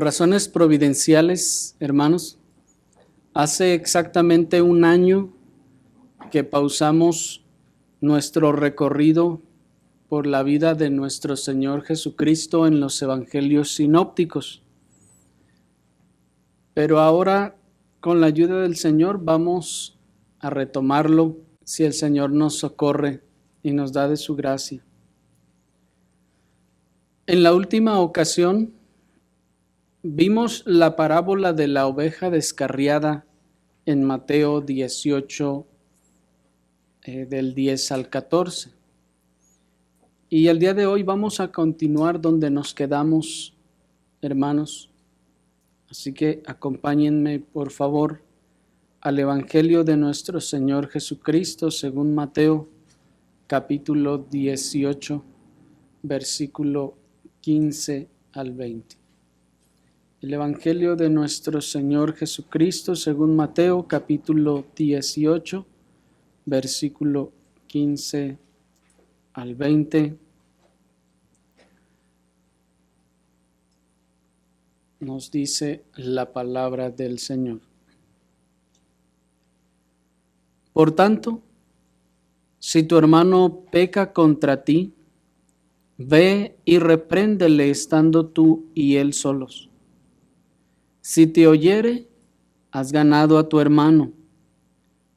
Por razones providenciales, hermanos, hace exactamente un año que pausamos nuestro recorrido por la vida de nuestro Señor Jesucristo en los evangelios sinópticos. Pero ahora, con la ayuda del Señor, vamos a retomarlo si el Señor nos socorre y nos da de su gracia. En la última ocasión, vimos la parábola de la oveja descarriada en Mateo 18, del 10 al 14. Y el día de hoy vamos a continuar donde nos quedamos, hermanos. Así que acompáñenme, por favor, al Evangelio de nuestro Señor Jesucristo según Mateo, capítulo 18, versículo 15 al 20. El Evangelio de nuestro Señor Jesucristo según Mateo, capítulo 18, versículo 15 al 20. Nos dice la palabra del Señor. Por tanto, si tu hermano peca contra ti, ve y repréndele estando tú y él solos. Si te oyere, has ganado a tu hermano.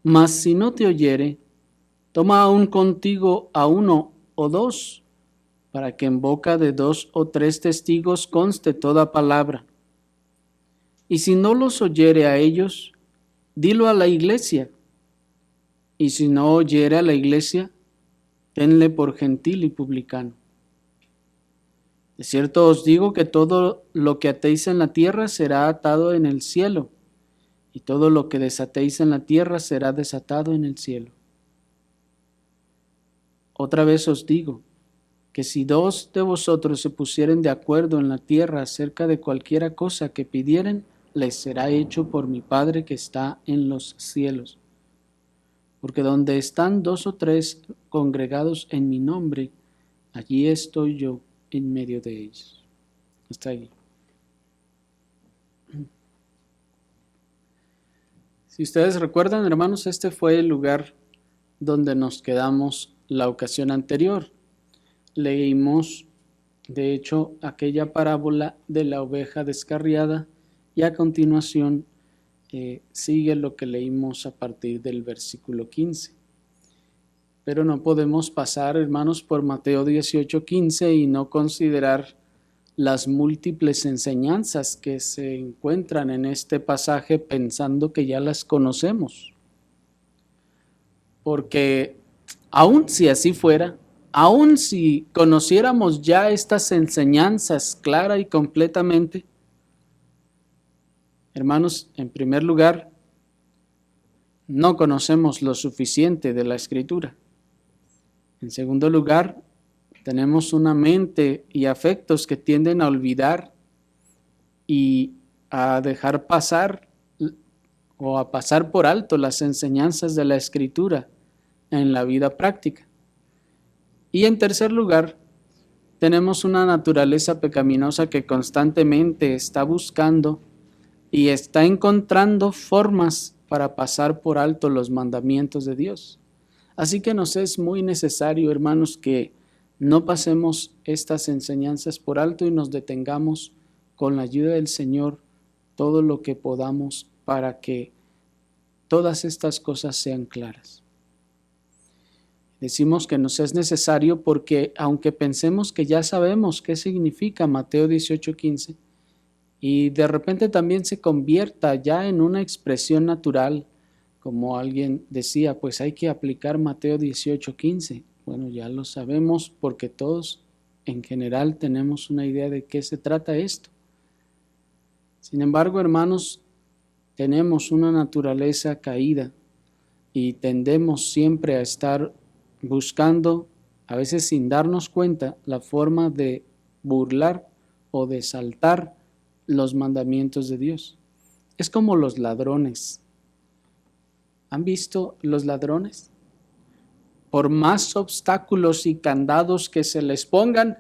Mas si no te oyere, toma aún contigo a uno o dos, para que en boca de 2 o 3 testigos conste toda palabra. Y si no los oyere a ellos, dilo a la iglesia. Y si no oyere a la iglesia, tenle por gentil y publicano. De cierto os digo que todo lo que atéis en la tierra será atado en el cielo, y todo lo que desatéis en la tierra será desatado en el cielo. Otra vez os digo, que si 2 de vosotros se pusieren de acuerdo en la tierra acerca de cualquiera cosa que pidieren, les será hecho por mi Padre que está en los cielos. Porque donde están 2 o 3 congregados en mi nombre, allí estoy yo en medio de ellos. Hasta ahí. Si ustedes recuerdan, hermanos, este fue el lugar donde nos quedamos la ocasión anterior. Leímos, de hecho, aquella parábola de la oveja descarriada y a continuación sigue lo que leímos a partir del versículo 15. Pero no podemos pasar, hermanos, por Mateo 18:15 y no considerar las múltiples enseñanzas que se encuentran en este pasaje pensando que ya las conocemos. Porque aun si así fuera, aun si conociéramos ya estas enseñanzas clara y completamente, hermanos, en primer lugar, no conocemos lo suficiente de la Escritura. En segundo lugar, tenemos una mente y afectos que tienden a olvidar y a dejar pasar o a pasar por alto las enseñanzas de la Escritura en la vida práctica. Y en tercer lugar, tenemos una naturaleza pecaminosa que constantemente está buscando y está encontrando formas para pasar por alto los mandamientos de Dios. Así que nos es muy necesario, hermanos, que no pasemos estas enseñanzas por alto y nos detengamos con la ayuda del Señor todo lo que podamos para que todas estas cosas sean claras. Decimos que nos es necesario porque aunque pensemos que ya sabemos qué significa Mateo 18:15 y de repente también se convierta ya en una expresión natural, como alguien decía, pues hay que aplicar Mateo 18:15. Bueno, ya lo sabemos porque todos en general tenemos una idea de qué se trata esto. Sin embargo, hermanos, tenemos una naturaleza caída y tendemos siempre a estar buscando, a veces sin darnos cuenta, la forma de burlar o de saltar los mandamientos de Dios. Es como los ladrones. ¿Han visto los ladrones? Por más obstáculos y candados que se les pongan,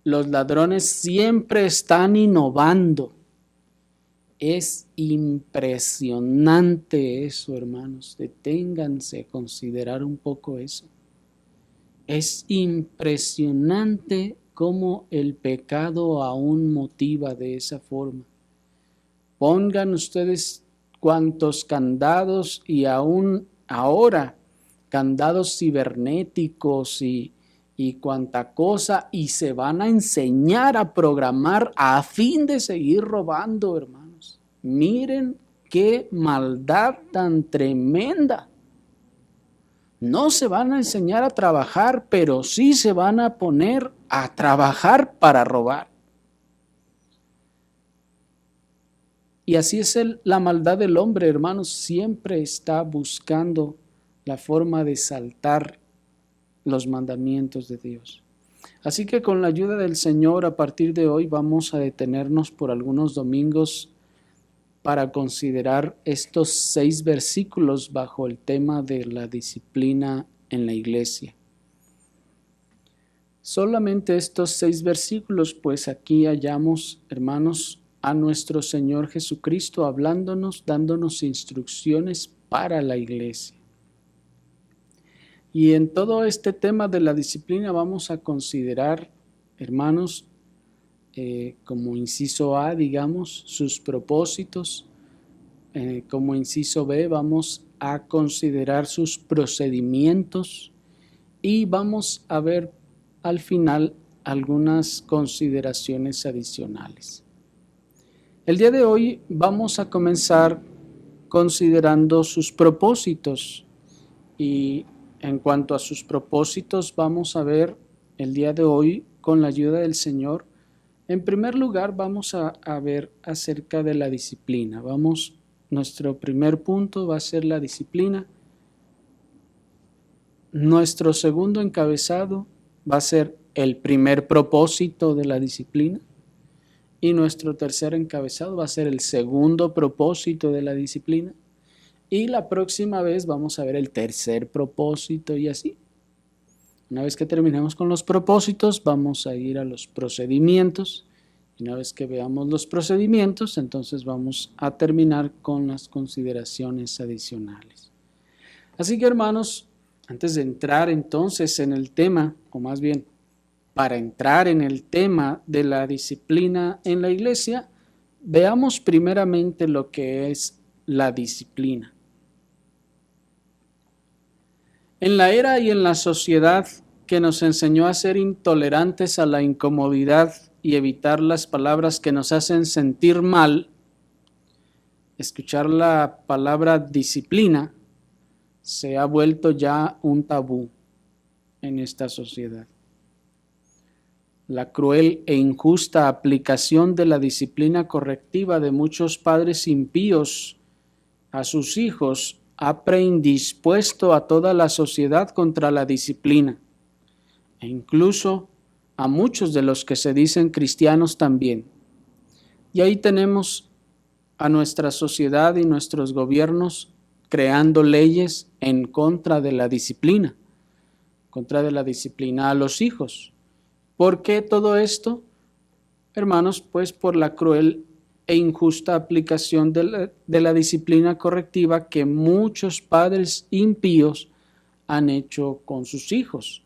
Los ladrones siempre están innovando. Es impresionante eso, hermanos. Deténganse a considerar un poco eso. Es impresionante cómo el pecado aún motiva de esa forma. Pongan ustedes cuantos candados y aún ahora candados cibernéticos y cuanta cosa, y se van a enseñar a programar a fin de seguir robando, hermanos. Miren qué maldad tan tremenda. No se van a enseñar a trabajar, pero sí se van a poner a trabajar para robar. Y así es la maldad del hombre, hermanos. Siempre está buscando la forma de saltar los mandamientos de Dios. Así que con la ayuda del Señor, a partir de hoy vamos a detenernos por algunos domingos para considerar estos 6 versículos bajo el tema de la disciplina en la iglesia. Solamente estos 6 versículos, pues aquí hallamos, hermanos, a nuestro Señor Jesucristo hablándonos, dándonos instrucciones para la iglesia. Y en todo este tema de la disciplina vamos a considerar, hermanos, como inciso A, digamos, sus propósitos. Como inciso B, vamos a considerar sus procedimientos y vamos a ver al final algunas consideraciones adicionales. El día de hoy vamos a comenzar considerando sus propósitos, y en cuanto a sus propósitos vamos a ver el día de hoy con la ayuda del Señor. En primer lugar vamos a ver acerca de la disciplina. Nuestro primer punto va a ser la disciplina. Nuestro segundo encabezado va a ser el primer propósito de la disciplina. Y nuestro tercer encabezado va a ser el segundo propósito de la disciplina. Y la próxima vez vamos a ver el tercer propósito y así. Una vez que terminemos con los propósitos, vamos a ir a los procedimientos. Y una vez que veamos los procedimientos, entonces vamos a terminar con las consideraciones adicionales. Así que, hermanos, antes de entrar entonces en el tema, o más bien para entrar en el tema de la disciplina en la iglesia, veamos primeramente lo que es la disciplina. En la era y en la sociedad que nos enseñó a ser intolerantes a la incomodidad y evitar las palabras que nos hacen sentir mal, escuchar la palabra disciplina se ha vuelto ya un tabú en esta sociedad. La cruel e injusta aplicación de la disciplina correctiva de muchos padres impíos a sus hijos ha preindispuesto a toda la sociedad contra la disciplina, e incluso a muchos de los que se dicen cristianos también. Y ahí tenemos a nuestra sociedad y nuestros gobiernos creando leyes en contra de la disciplina a los hijos. ¿Por qué todo esto? Hermanos, pues por la cruel e injusta aplicación de la disciplina correctiva que muchos padres impíos han hecho con sus hijos.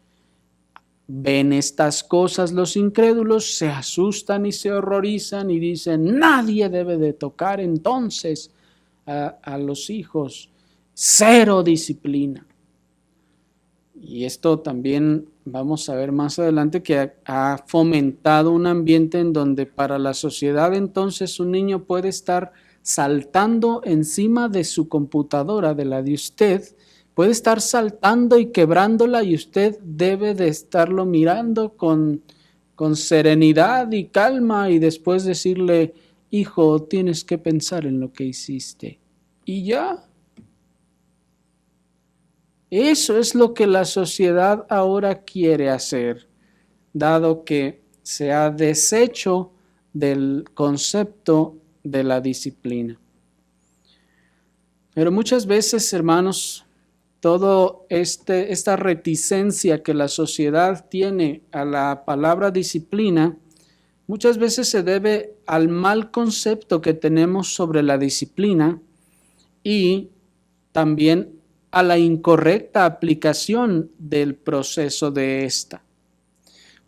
Ven estas cosas los incrédulos, se asustan y se horrorizan y dicen, nadie debe de tocar entonces a los hijos, cero disciplina. Y esto también vamos a ver más adelante que ha fomentado un ambiente en donde para la sociedad entonces un niño puede estar saltando encima de su computadora, de la de usted, puede estar saltando y quebrándola y usted debe de estarlo mirando con serenidad y calma y después decirle, hijo, tienes que pensar en lo que hiciste. Y ya. Eso es lo que la sociedad ahora quiere hacer, dado que se ha deshecho del concepto de la disciplina. Pero muchas veces, hermanos, esta reticencia que la sociedad tiene a la palabra disciplina, muchas veces se debe al mal concepto que tenemos sobre la disciplina y también a la incorrecta aplicación del proceso de esta.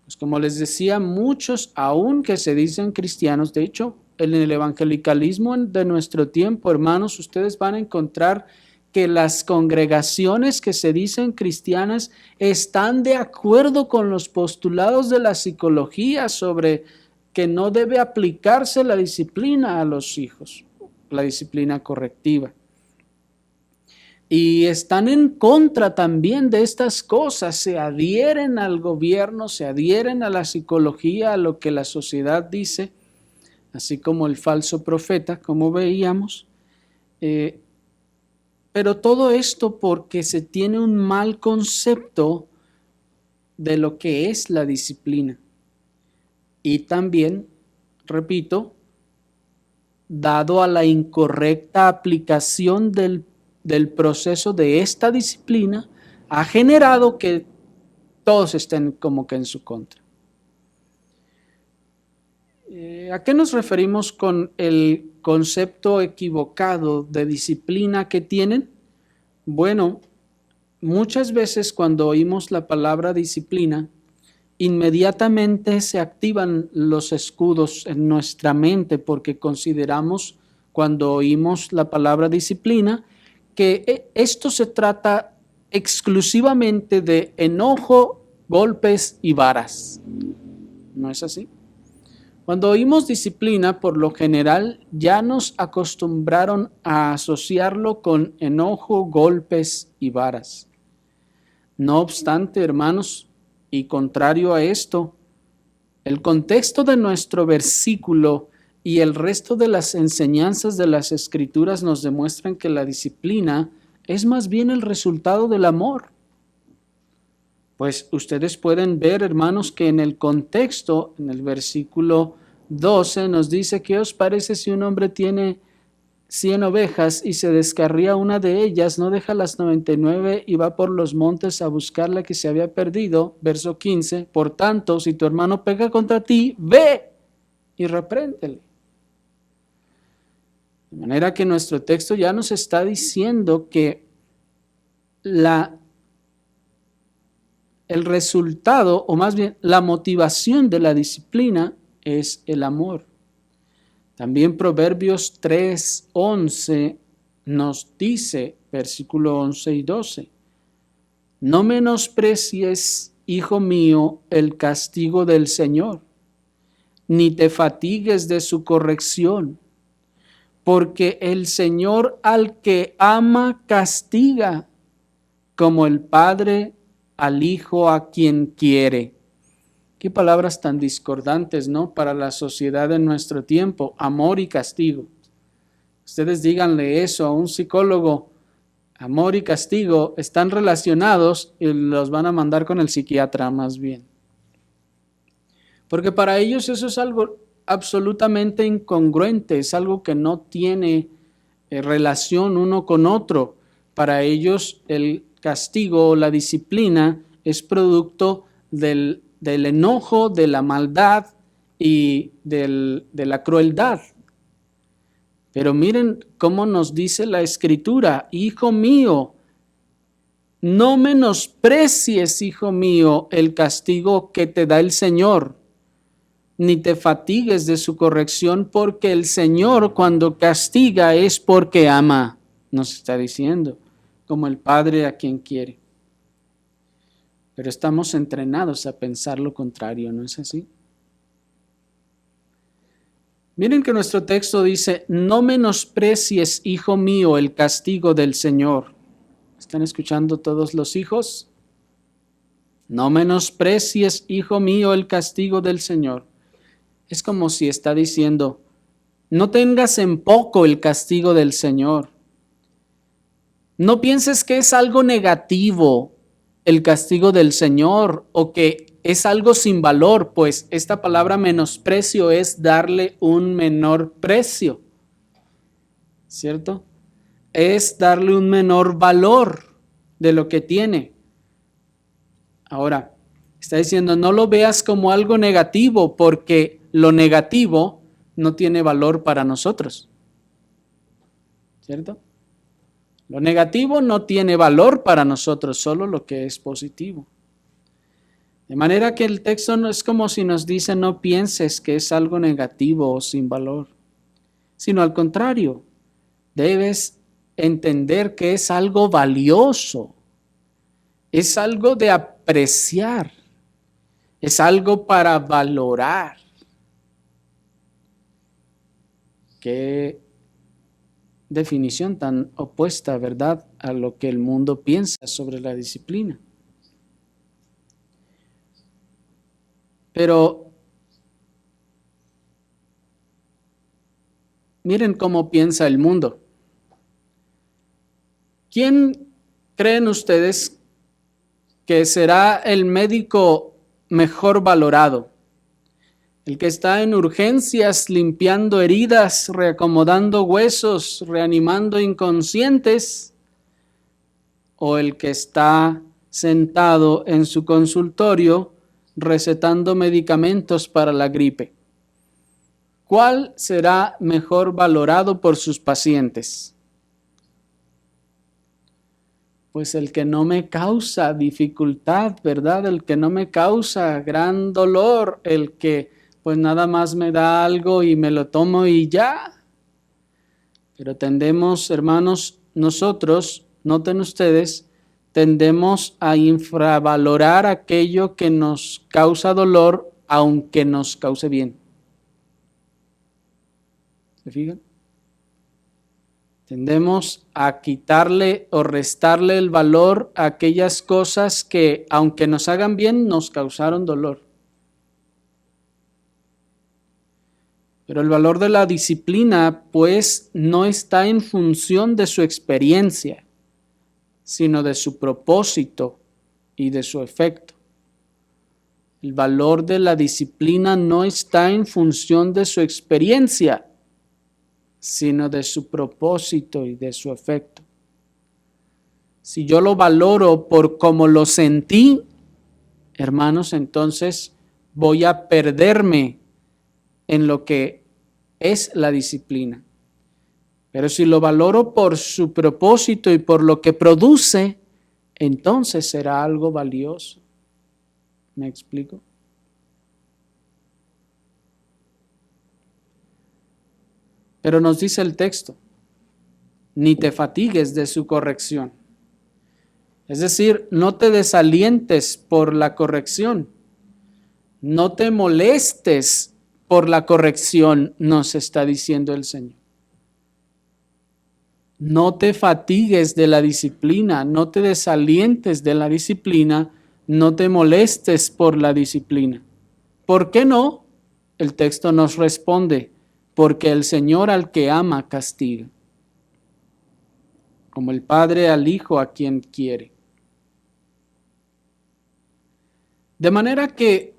Pues como les decía, muchos, aun que se dicen cristianos, de hecho, en el evangelicalismo de nuestro tiempo, hermanos, ustedes van a encontrar que las congregaciones que se dicen cristianas están de acuerdo con los postulados de la psicología sobre que no debe aplicarse la disciplina a los hijos, la disciplina correctiva. Y están en contra también de estas cosas, se adhieren al gobierno, se adhieren a la psicología, a lo que la sociedad dice, así como el falso profeta, como veíamos. Pero todo esto porque se tiene un mal concepto de lo que es la disciplina. Y también, repito, dado a la incorrecta aplicación del proceso de esta disciplina, ha generado que todos estén como que en su contra. ¿A qué nos referimos con el concepto equivocado de disciplina que tienen? Bueno, muchas veces cuando oímos la palabra disciplina, inmediatamente se activan los escudos en nuestra mente porque consideramos, cuando oímos la palabra disciplina, que esto se trata exclusivamente de enojo, golpes y varas. ¿No es así? Cuando oímos disciplina, por lo general ya nos acostumbraron a asociarlo con enojo, golpes y varas. No obstante, hermanos, y contrario a esto, el contexto de nuestro versículo y el resto de las enseñanzas de las Escrituras nos demuestran que la disciplina es más bien el resultado del amor. Pues ustedes pueden ver, hermanos, que en el contexto, en el versículo 12, nos dice: ¿qué os parece si un hombre tiene 100 ovejas y se descarría una de ellas, no deja las 99 y va por los montes a buscar la que se había perdido? Verso 15, por tanto, si tu hermano peca contra ti, ve y repréndele. De manera que nuestro texto ya nos está diciendo que el resultado, o más bien la motivación de la disciplina, es el amor. También Proverbios 3:11 nos dice, versículo 11 y 12, no menosprecies, hijo mío, el castigo del Señor, ni te fatigues de su corrección, porque el Señor al que ama castiga, como el Padre al Hijo a quien quiere. Qué palabras tan discordantes, ¿no? Para la sociedad de nuestro tiempo, amor y castigo. Ustedes díganle eso a un psicólogo, amor y castigo están relacionados, y los van a mandar con el psiquiatra más bien. Porque para ellos eso es algo absolutamente incongruente, es algo que no tiene relación uno con otro. Para ellos el castigo o la disciplina es producto del enojo, de la maldad y de la crueldad. Pero miren cómo nos dice la Escritura: hijo mío, no menosprecies, hijo mío, el castigo que te da el Señor, ni te fatigues de su corrección, porque el Señor cuando castiga es porque ama, nos está diciendo, como el Padre a quien quiere. Pero estamos entrenados a pensar lo contrario, ¿no es así? Miren que nuestro texto dice: no menosprecies, hijo mío, el castigo del Señor. ¿Están escuchando todos los hijos? No menosprecies, hijo mío, el castigo del Señor. Es como si está diciendo: no tengas en poco el castigo del Señor. No pienses que es algo negativo el castigo del Señor o que es algo sin valor, pues esta palabra menosprecio es darle un menor precio, ¿cierto? Es darle un menor valor. de lo que tiene. Ahora, está diciendo, no lo veas como algo negativo, porque lo negativo no tiene valor para nosotros. ¿Cierto? Lo negativo no tiene valor para nosotros, solo lo que es positivo. De manera que el texto no es como si nos dice, no pienses que es algo negativo o sin valor, sino al contrario, debes entender que es algo valioso, es algo de apreciar, es algo para valorar. Qué definición tan opuesta, ¿verdad?, a lo que el mundo piensa sobre la disciplina. Pero miren cómo piensa el mundo. ¿Quién creen ustedes que será el médico mejor valorado? ¿El que está en urgencias limpiando heridas, reacomodando huesos, reanimando inconscientes? ¿O el que está sentado en su consultorio recetando medicamentos para la gripe? ¿Cuál será mejor valorado por sus pacientes? Pues el que no me causa dificultad, ¿verdad? El que no me causa gran dolor, el que pues nada más me da algo y me lo tomo y ya. Pero tendemos, hermanos, nosotros, noten ustedes, tendemos a infravalorar aquello que nos causa dolor, aunque nos cause bien. ¿Se fijan? Tendemos a quitarle o restarle el valor a aquellas cosas que, aunque nos hagan bien, nos causaron dolor. Pero el valor de la disciplina, pues, no está en función de su experiencia, sino de su propósito y de su efecto. El valor de la disciplina no está en función de su experiencia, sino de su propósito y de su efecto. Si yo lo valoro por cómo lo sentí, hermanos, entonces voy a perderme en lo que es la disciplina. Pero si lo valoro por su propósito y por lo que produce, entonces será algo valioso. ¿Me explico? Pero nos dice el texto, ni te fatigues de su corrección. Es decir, no te desalientes por la corrección. No te molestes por la corrección, nos está diciendo el Señor. No te fatigues de la disciplina, no te desalientes de la disciplina, no te molestes por la disciplina. ¿Por qué no? El texto nos responde, porque el Señor al que ama castiga, como el Padre al Hijo a quien quiere. De manera que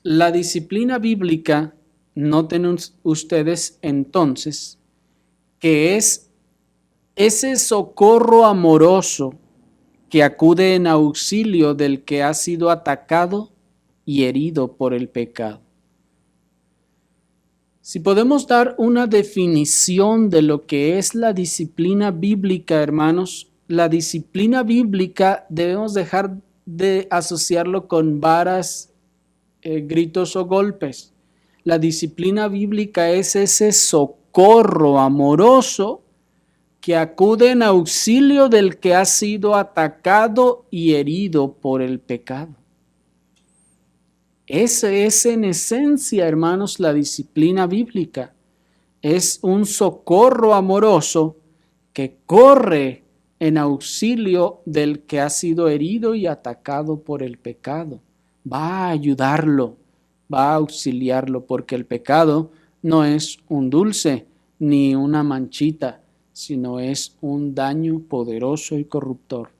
la disciplina bíblica, noten ustedes entonces, que es ese socorro amoroso que acude en auxilio del que ha sido atacado y herido por el pecado. Si podemos dar una definición de lo que es la disciplina bíblica, hermanos, la disciplina bíblica debemos dejar de asociarlo con varas, gritos o golpes. La disciplina bíblica es ese socorro amoroso que acude en auxilio del que ha sido atacado y herido por el pecado. Esa es en esencia, hermanos, la disciplina bíblica. Es un socorro amoroso que corre en auxilio del que ha sido herido y atacado por el pecado. Va a ayudarlo, va a auxiliarlo, porque el pecado no es un dulce ni una manchita, sino es un daño poderoso y corruptor.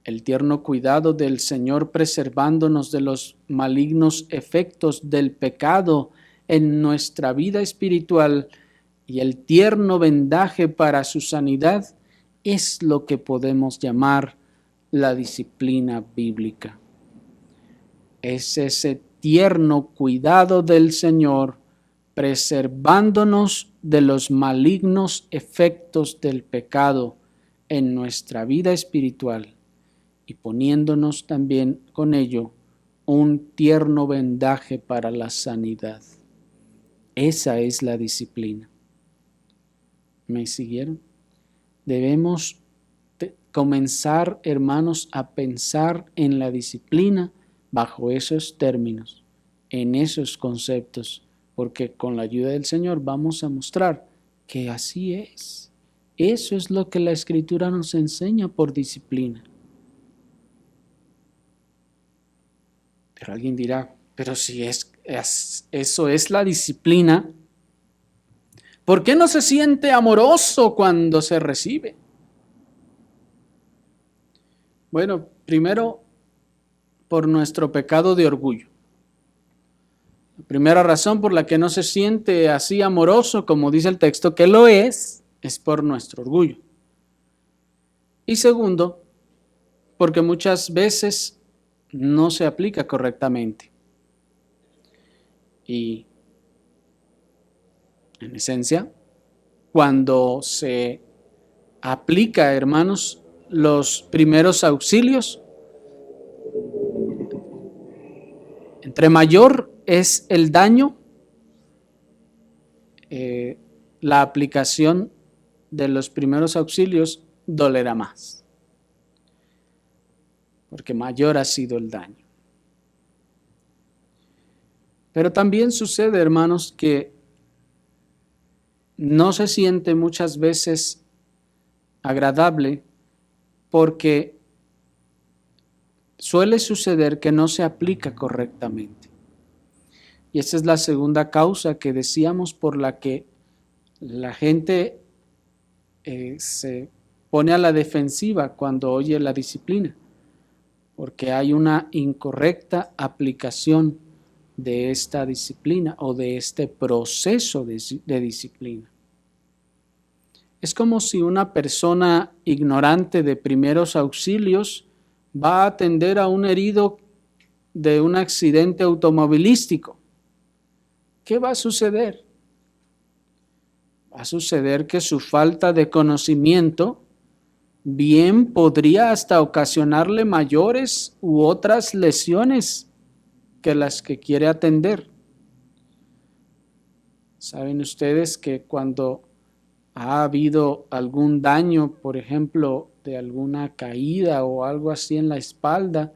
El tierno cuidado del Señor preservándonos de los malignos efectos del pecado en nuestra vida espiritual y el tierno vendaje para su sanidad es lo que podemos llamar la disciplina bíblica. Es ese tierno cuidado del Señor, preservándonos de los malignos efectos del pecado en nuestra vida espiritual y poniéndonos también con ello un tierno vendaje para la sanidad. Esa es la disciplina. ¿Me siguieron? Debemos comenzar, hermanos, a pensar en la disciplina bajo esos términos, en esos conceptos, porque con la ayuda del Señor vamos a mostrar que así es. Eso es lo que la Escritura nos enseña por disciplina. Pero alguien dirá, pero si eso es la disciplina, ¿por qué no se siente amoroso cuando se recibe? Bueno, primero, por nuestro pecado de orgullo. La primera razón por la que no se siente así amoroso, como dice el texto que lo es por nuestro orgullo. Y segundo, porque muchas veces no se aplica correctamente. Y en esencia, cuando se aplica, hermanos, los primeros auxilios, entre mayor es el daño, la aplicación de los primeros auxilios dolerá más, porque mayor ha sido el daño. Pero también sucede, hermanos, que no se siente muchas veces agradable porque suele suceder que no se aplica correctamente. Y esa es la segunda causa que decíamos por la que la gente se pone a la defensiva cuando oye la disciplina, porque hay una incorrecta aplicación de esta disciplina o de este proceso de disciplina. Es como si una persona ignorante de primeros auxilios va a atender a un herido de un accidente automovilístico. ¿Qué va a suceder? Va a suceder que su falta de conocimiento bien podría hasta ocasionarle mayores u otras lesiones que las que quiere atender. Saben ustedes que cuando ha habido algún daño, por ejemplo, de alguna caída o algo así en la espalda,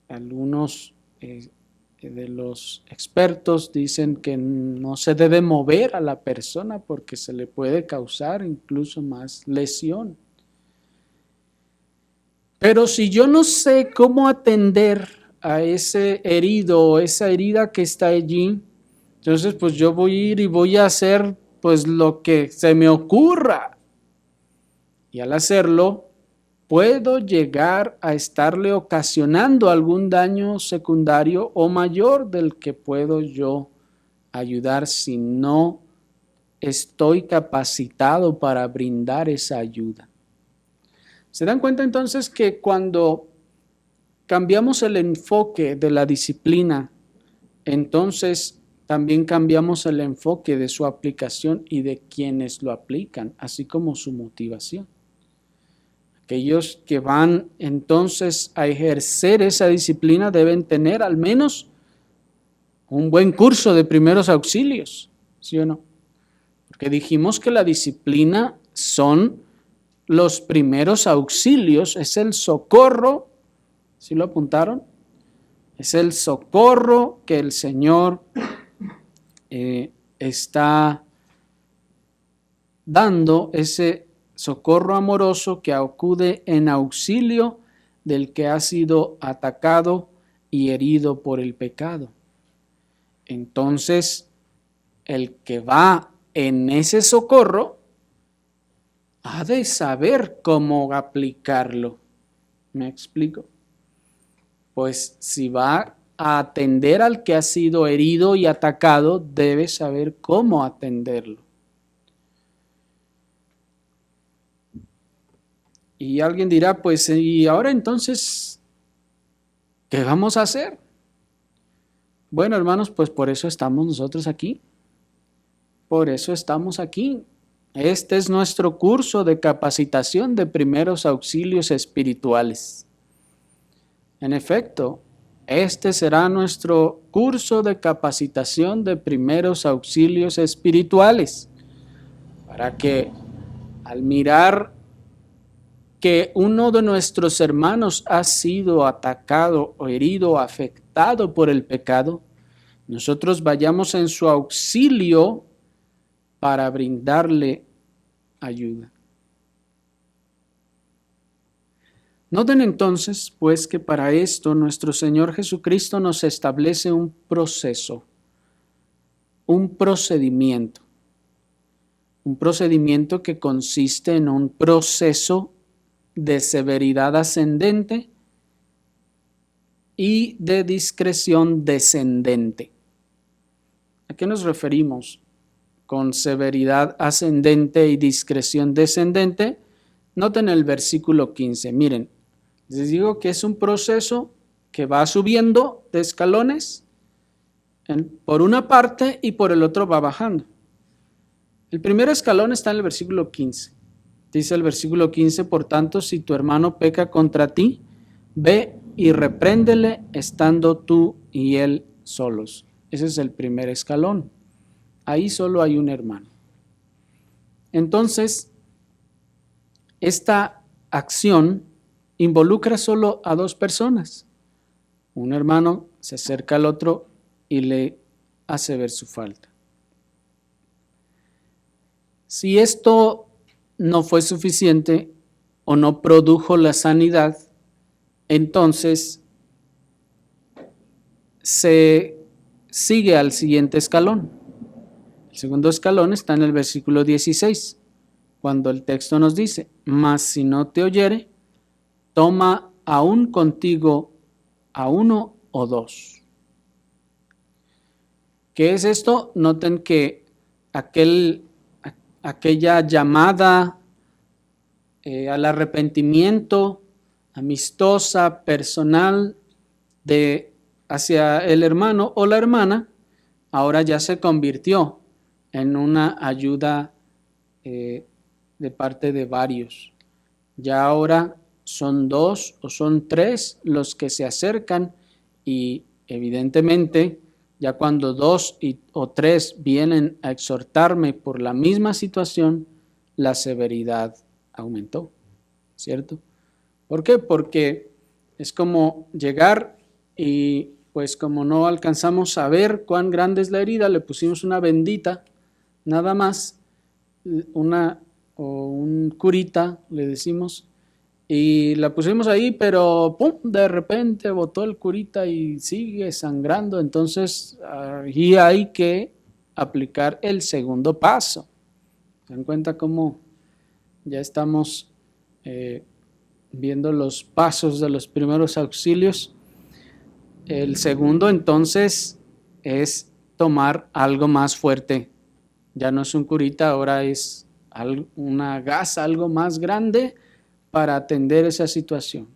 algunos de los expertos dicen que no se debe mover a la persona porque se le puede causar incluso más lesión. Pero si yo no sé cómo atender a ese herido o esa herida que está allí, entonces pues yo voy a ir y voy a hacer pues lo que se me ocurra. Y al hacerlo, puedo llegar a estarle ocasionando algún daño secundario o mayor del que puedo yo ayudar si no estoy capacitado para brindar esa ayuda. ¿Se dan cuenta entonces que cuando cambiamos el enfoque de la disciplina, entonces también cambiamos el enfoque de su aplicación y de quienes lo aplican, así como su motivación? Aquellos que van entonces a ejercer esa disciplina deben tener al menos un buen curso de primeros auxilios, ¿sí o no? Porque dijimos que la disciplina son los primeros auxilios, es el socorro, ¿sí lo apuntaron? Es el socorro que el Señor está dando, ese socorro amoroso que acude en auxilio del que ha sido atacado y herido por el pecado. Entonces, el que va en ese socorro ha de saber cómo aplicarlo. ¿Me explico? Pues si va a atender al que ha sido herido y atacado, debe saber cómo atenderlo. Y alguien dirá, pues, ¿y ahora entonces qué vamos a hacer? Bueno, hermanos, pues por eso estamos nosotros aquí. Por eso estamos aquí. Este es nuestro curso de capacitación de primeros auxilios espirituales. En efecto, este será nuestro curso de capacitación de primeros auxilios espirituales, para que al mirar que uno de nuestros hermanos ha sido atacado o herido o afectado por el pecado, nosotros vayamos en su auxilio para brindarle ayuda. Noten entonces, pues, que para esto nuestro Señor Jesucristo nos establece un proceso, un procedimiento que consiste en un proceso de severidad ascendente y de discreción descendente. ¿A qué nos referimos con severidad ascendente y discreción descendente? Noten el versículo 15. Miren, les digo que es un proceso que va subiendo de escalones por una parte y por el otro va bajando. El primer escalón está en el versículo 15. Dice el versículo 15, por tanto, si tu hermano peca contra ti, ve y repréndele estando tú y él solos. Ese es el primer escalón. Ahí solo hay un hermano. Entonces, esta acción involucra solo a dos personas. Un hermano se acerca al otro y le hace ver su falta. Si esto no fue suficiente o no produjo la sanidad, entonces se sigue al siguiente escalón. El segundo escalón está en el versículo 16, cuando el texto nos dice, mas si no te oyere, toma aún contigo a uno o dos. ¿Qué es esto? Noten que aquella llamada al arrepentimiento amistosa, personal, hacia el hermano o la hermana, ahora ya se convirtió en una ayuda de parte de varios. Ya ahora son dos o son tres los que se acercan y evidentemente ya cuando dos o tres vienen a exhortarme por la misma situación, la severidad aumentó, ¿cierto? ¿Por qué? Porque es como llegar y pues como no alcanzamos a ver cuán grande es la herida, le pusimos una bendita, nada más, un curita, le decimos, y la pusimos ahí, pero ¡pum!, de repente botó el curita y sigue sangrando. Entonces, ahí hay que aplicar el segundo paso. ¿Se dan cuenta cómo ya estamos viendo los pasos de los primeros auxilios? El segundo, entonces, es tomar algo más fuerte. Ya no es un curita, ahora es una gasa, algo más grande, para atender esa situación.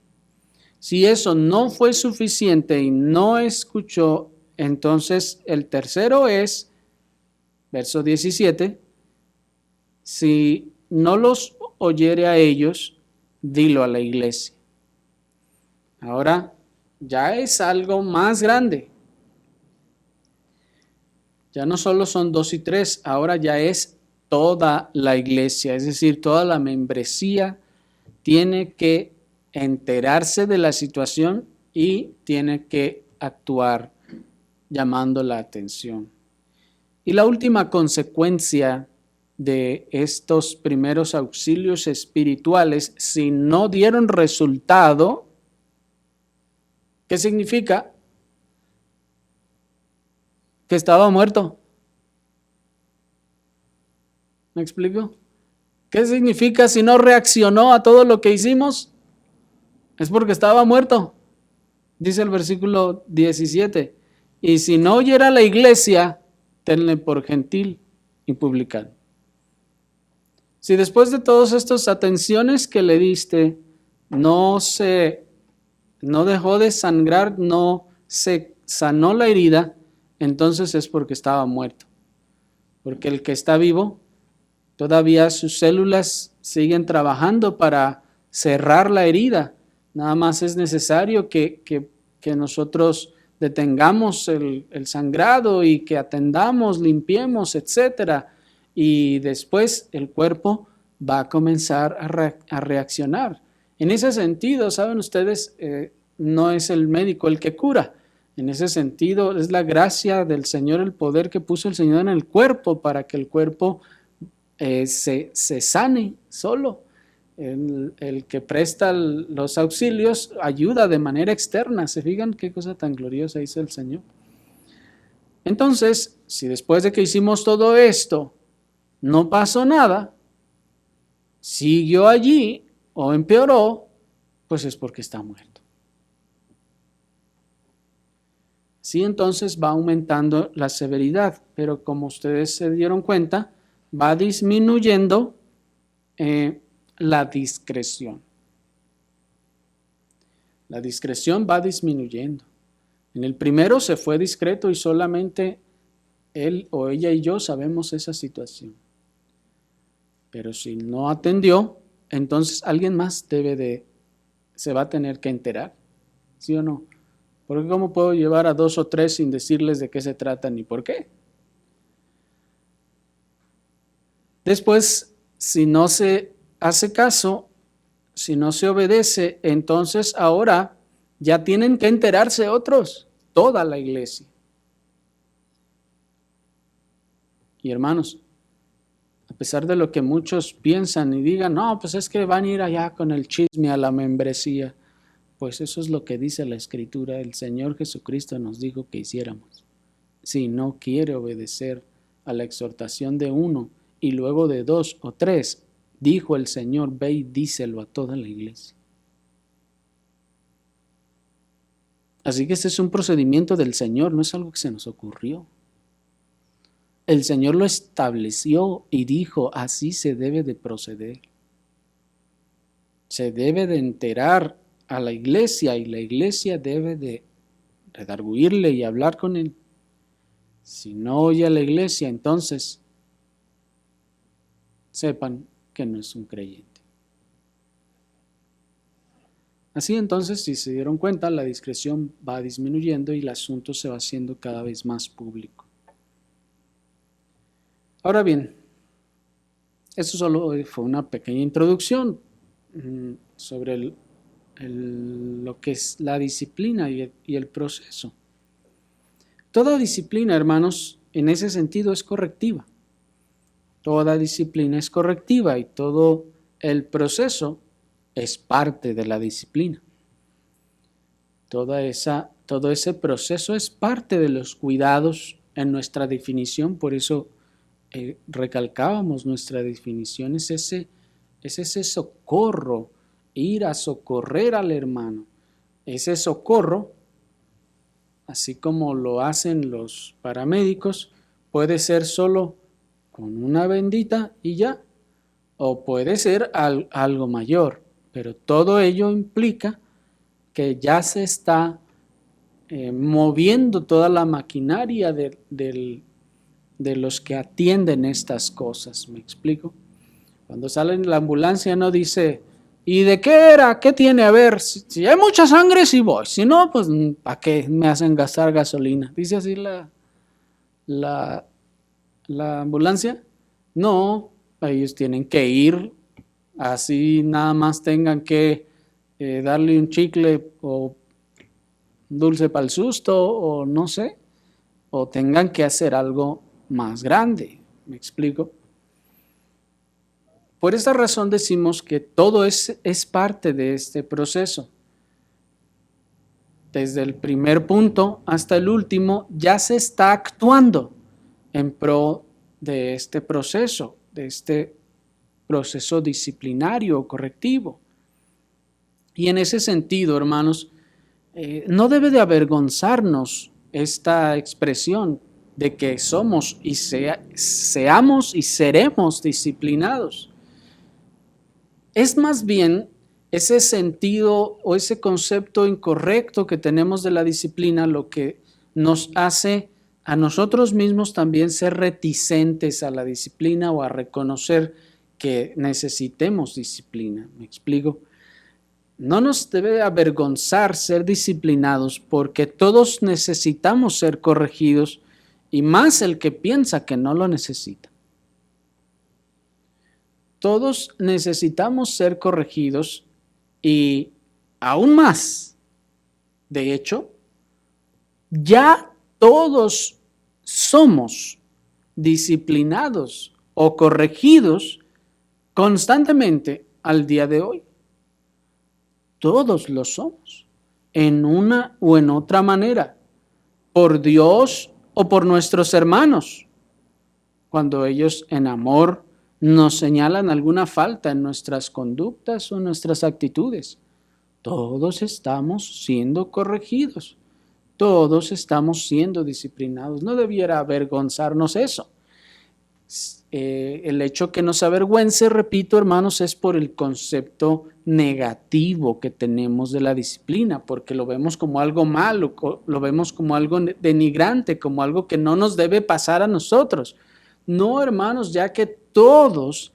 Si eso no fue suficiente y no escuchó, entonces el tercero es, verso 17, si no los oyere a ellos, dilo a la iglesia. Ahora ya es algo más grande. Ya no solo son 2 y 3, ahora ya es toda la iglesia, es decir, toda la membresía tiene que enterarse de la situación y tiene que actuar llamando la atención. Y la última consecuencia de estos primeros auxilios espirituales, si no dieron resultado, ¿qué significa? Que estaba muerto. ¿Me explico? ¿Qué significa si no reaccionó a todo lo que hicimos? Es porque estaba muerto. Dice el versículo 17. Y si no oyera la iglesia, tenle por gentil y publicano. Si después de todas estas atenciones que le diste, no dejó de sangrar, no se sanó la herida, entonces es porque estaba muerto. Porque el que está vivo, todavía sus células siguen trabajando para cerrar la herida. Nada más es necesario que nosotros detengamos el sangrado y que atendamos, limpiemos, etcétera. Y después el cuerpo va a comenzar a reaccionar. En ese sentido, saben ustedes, no es el médico el que cura. En ese sentido, es la gracia del Señor, el poder que puso el Señor en el cuerpo para que el cuerpo se sane solo. El que presta los auxilios ayuda de manera externa. ¿Se fijan qué cosa tan gloriosa hizo el Señor? Entonces, si después de que hicimos todo esto no pasó nada, siguió allí o empeoró, pues es porque está muerto. Sí, entonces va aumentando la severidad, pero como ustedes se dieron cuenta, va disminuyendo la discreción. La discreción va disminuyendo. En el primero se fue discreto y solamente él o ella y yo sabemos esa situación. Pero si no atendió, entonces alguien más se va a tener que enterar, ¿sí o no? Porque ¿cómo puedo llevar a 2 o 3 sin decirles de qué se trata ni por qué? Después, si no se hace caso, si no se obedece, entonces ahora ya tienen que enterarse otros, toda la iglesia. Y hermanos, a pesar de lo que muchos piensan y digan, no, pues es que van a ir allá con el chisme a la membresía, pues eso es lo que dice la Escritura. El Señor Jesucristo nos dijo que hiciéramos. Si no quiere obedecer a la exhortación de uno y luego de 2 o 3, dijo el Señor, ve y díselo a toda la iglesia. Así que este es un procedimiento del Señor, no es algo que se nos ocurrió. El Señor lo estableció y dijo, así se debe de proceder. Se debe de enterar a la iglesia y la iglesia debe de redarguirle y hablar con él. Si no oye a la iglesia, entonces sepan que no es un creyente. Así entonces, si se dieron cuenta, la discreción va disminuyendo y el asunto se va haciendo cada vez más público. Ahora bien, esto solo fue una pequeña introducción sobre lo que es la disciplina y el proceso. Toda disciplina, hermanos, en ese sentido es correctiva. Toda disciplina es correctiva y todo el proceso es parte de la disciplina. Todo ese proceso es parte de los cuidados en nuestra definición, por eso recalcábamos nuestra definición, es ese socorro, ir a socorrer al hermano. Ese socorro, así como lo hacen los paramédicos, puede ser solo con una bendita y ya, o puede ser algo mayor, pero todo ello implica que ya se está moviendo toda la maquinaria de los que atienden estas cosas. ¿Me explico? Cuando sale en la ambulancia no dice, ¿y de qué era? ¿Qué tiene? A ver, si hay mucha sangre sí voy, si no, pues ¿para qué me hacen gastar gasolina? ¿Dice así la ambulancia? No, ellos tienen que ir, así nada más tengan que darle un chicle o un dulce para el susto o no sé, o tengan que hacer algo más grande. ¿Me explico? Por esta razón decimos que todo es parte de este proceso. Desde el primer punto hasta el último ya se está actuando en pro de este proceso disciplinario o correctivo. Y en ese sentido, hermanos, no debe de avergonzarnos esta expresión de que somos y seamos y seremos disciplinados. Es más bien ese sentido o ese concepto incorrecto que tenemos de la disciplina lo que nos hace a nosotros mismos también ser reticentes a la disciplina o a reconocer que necesitemos disciplina. ¿Me explico? No nos debe avergonzar ser disciplinados porque todos necesitamos ser corregidos y más el que piensa que no lo necesita. Todos necesitamos ser corregidos y aún más, de hecho, ya todos somos disciplinados o corregidos constantemente al día de hoy. Todos lo somos, en una o en otra manera, por Dios o por nuestros hermanos, cuando ellos en amor nos señalan alguna falta en nuestras conductas o nuestras actitudes. Todos estamos siendo corregidos, todos estamos siendo disciplinados. No debiera avergonzarnos eso. El hecho que nos avergüence, repito, hermanos, es por el concepto negativo que tenemos de la disciplina, porque lo vemos como algo malo, lo vemos como algo denigrante, como algo que no nos debe pasar a nosotros. No, hermanos, ya que todos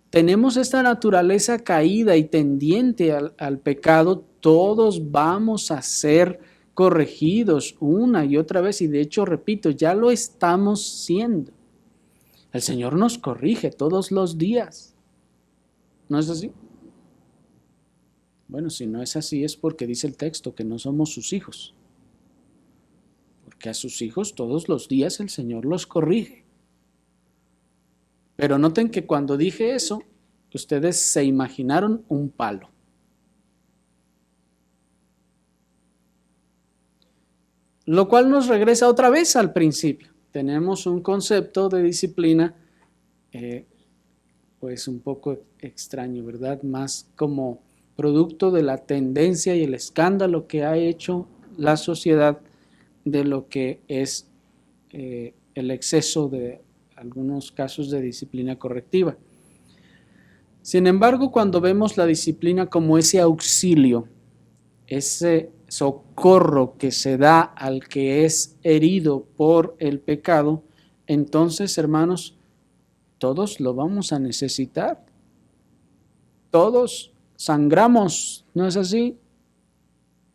tenemos esta naturaleza caída y tendiente al pecado, todos vamos a ser corregidos una y otra vez, y de hecho, repito, ya lo estamos siendo. El Señor nos corrige todos los días. ¿No es así? Bueno, si no es así es porque dice el texto que no somos sus hijos. Porque a sus hijos todos los días el Señor los corrige. Pero noten que cuando dije eso, ustedes se imaginaron un palo. Lo cual nos regresa otra vez al principio. Tenemos un concepto de disciplina pues un poco extraño, ¿verdad? Más como producto de la tendencia y el escándalo que ha hecho la sociedad de lo que es el exceso de algunos casos de disciplina correctiva. Sin embargo, cuando vemos la disciplina como ese auxilio, ese socorro que se da al que es herido por el pecado, entonces, hermanos, todos lo vamos a necesitar. Todos sangramos, ¿no es así?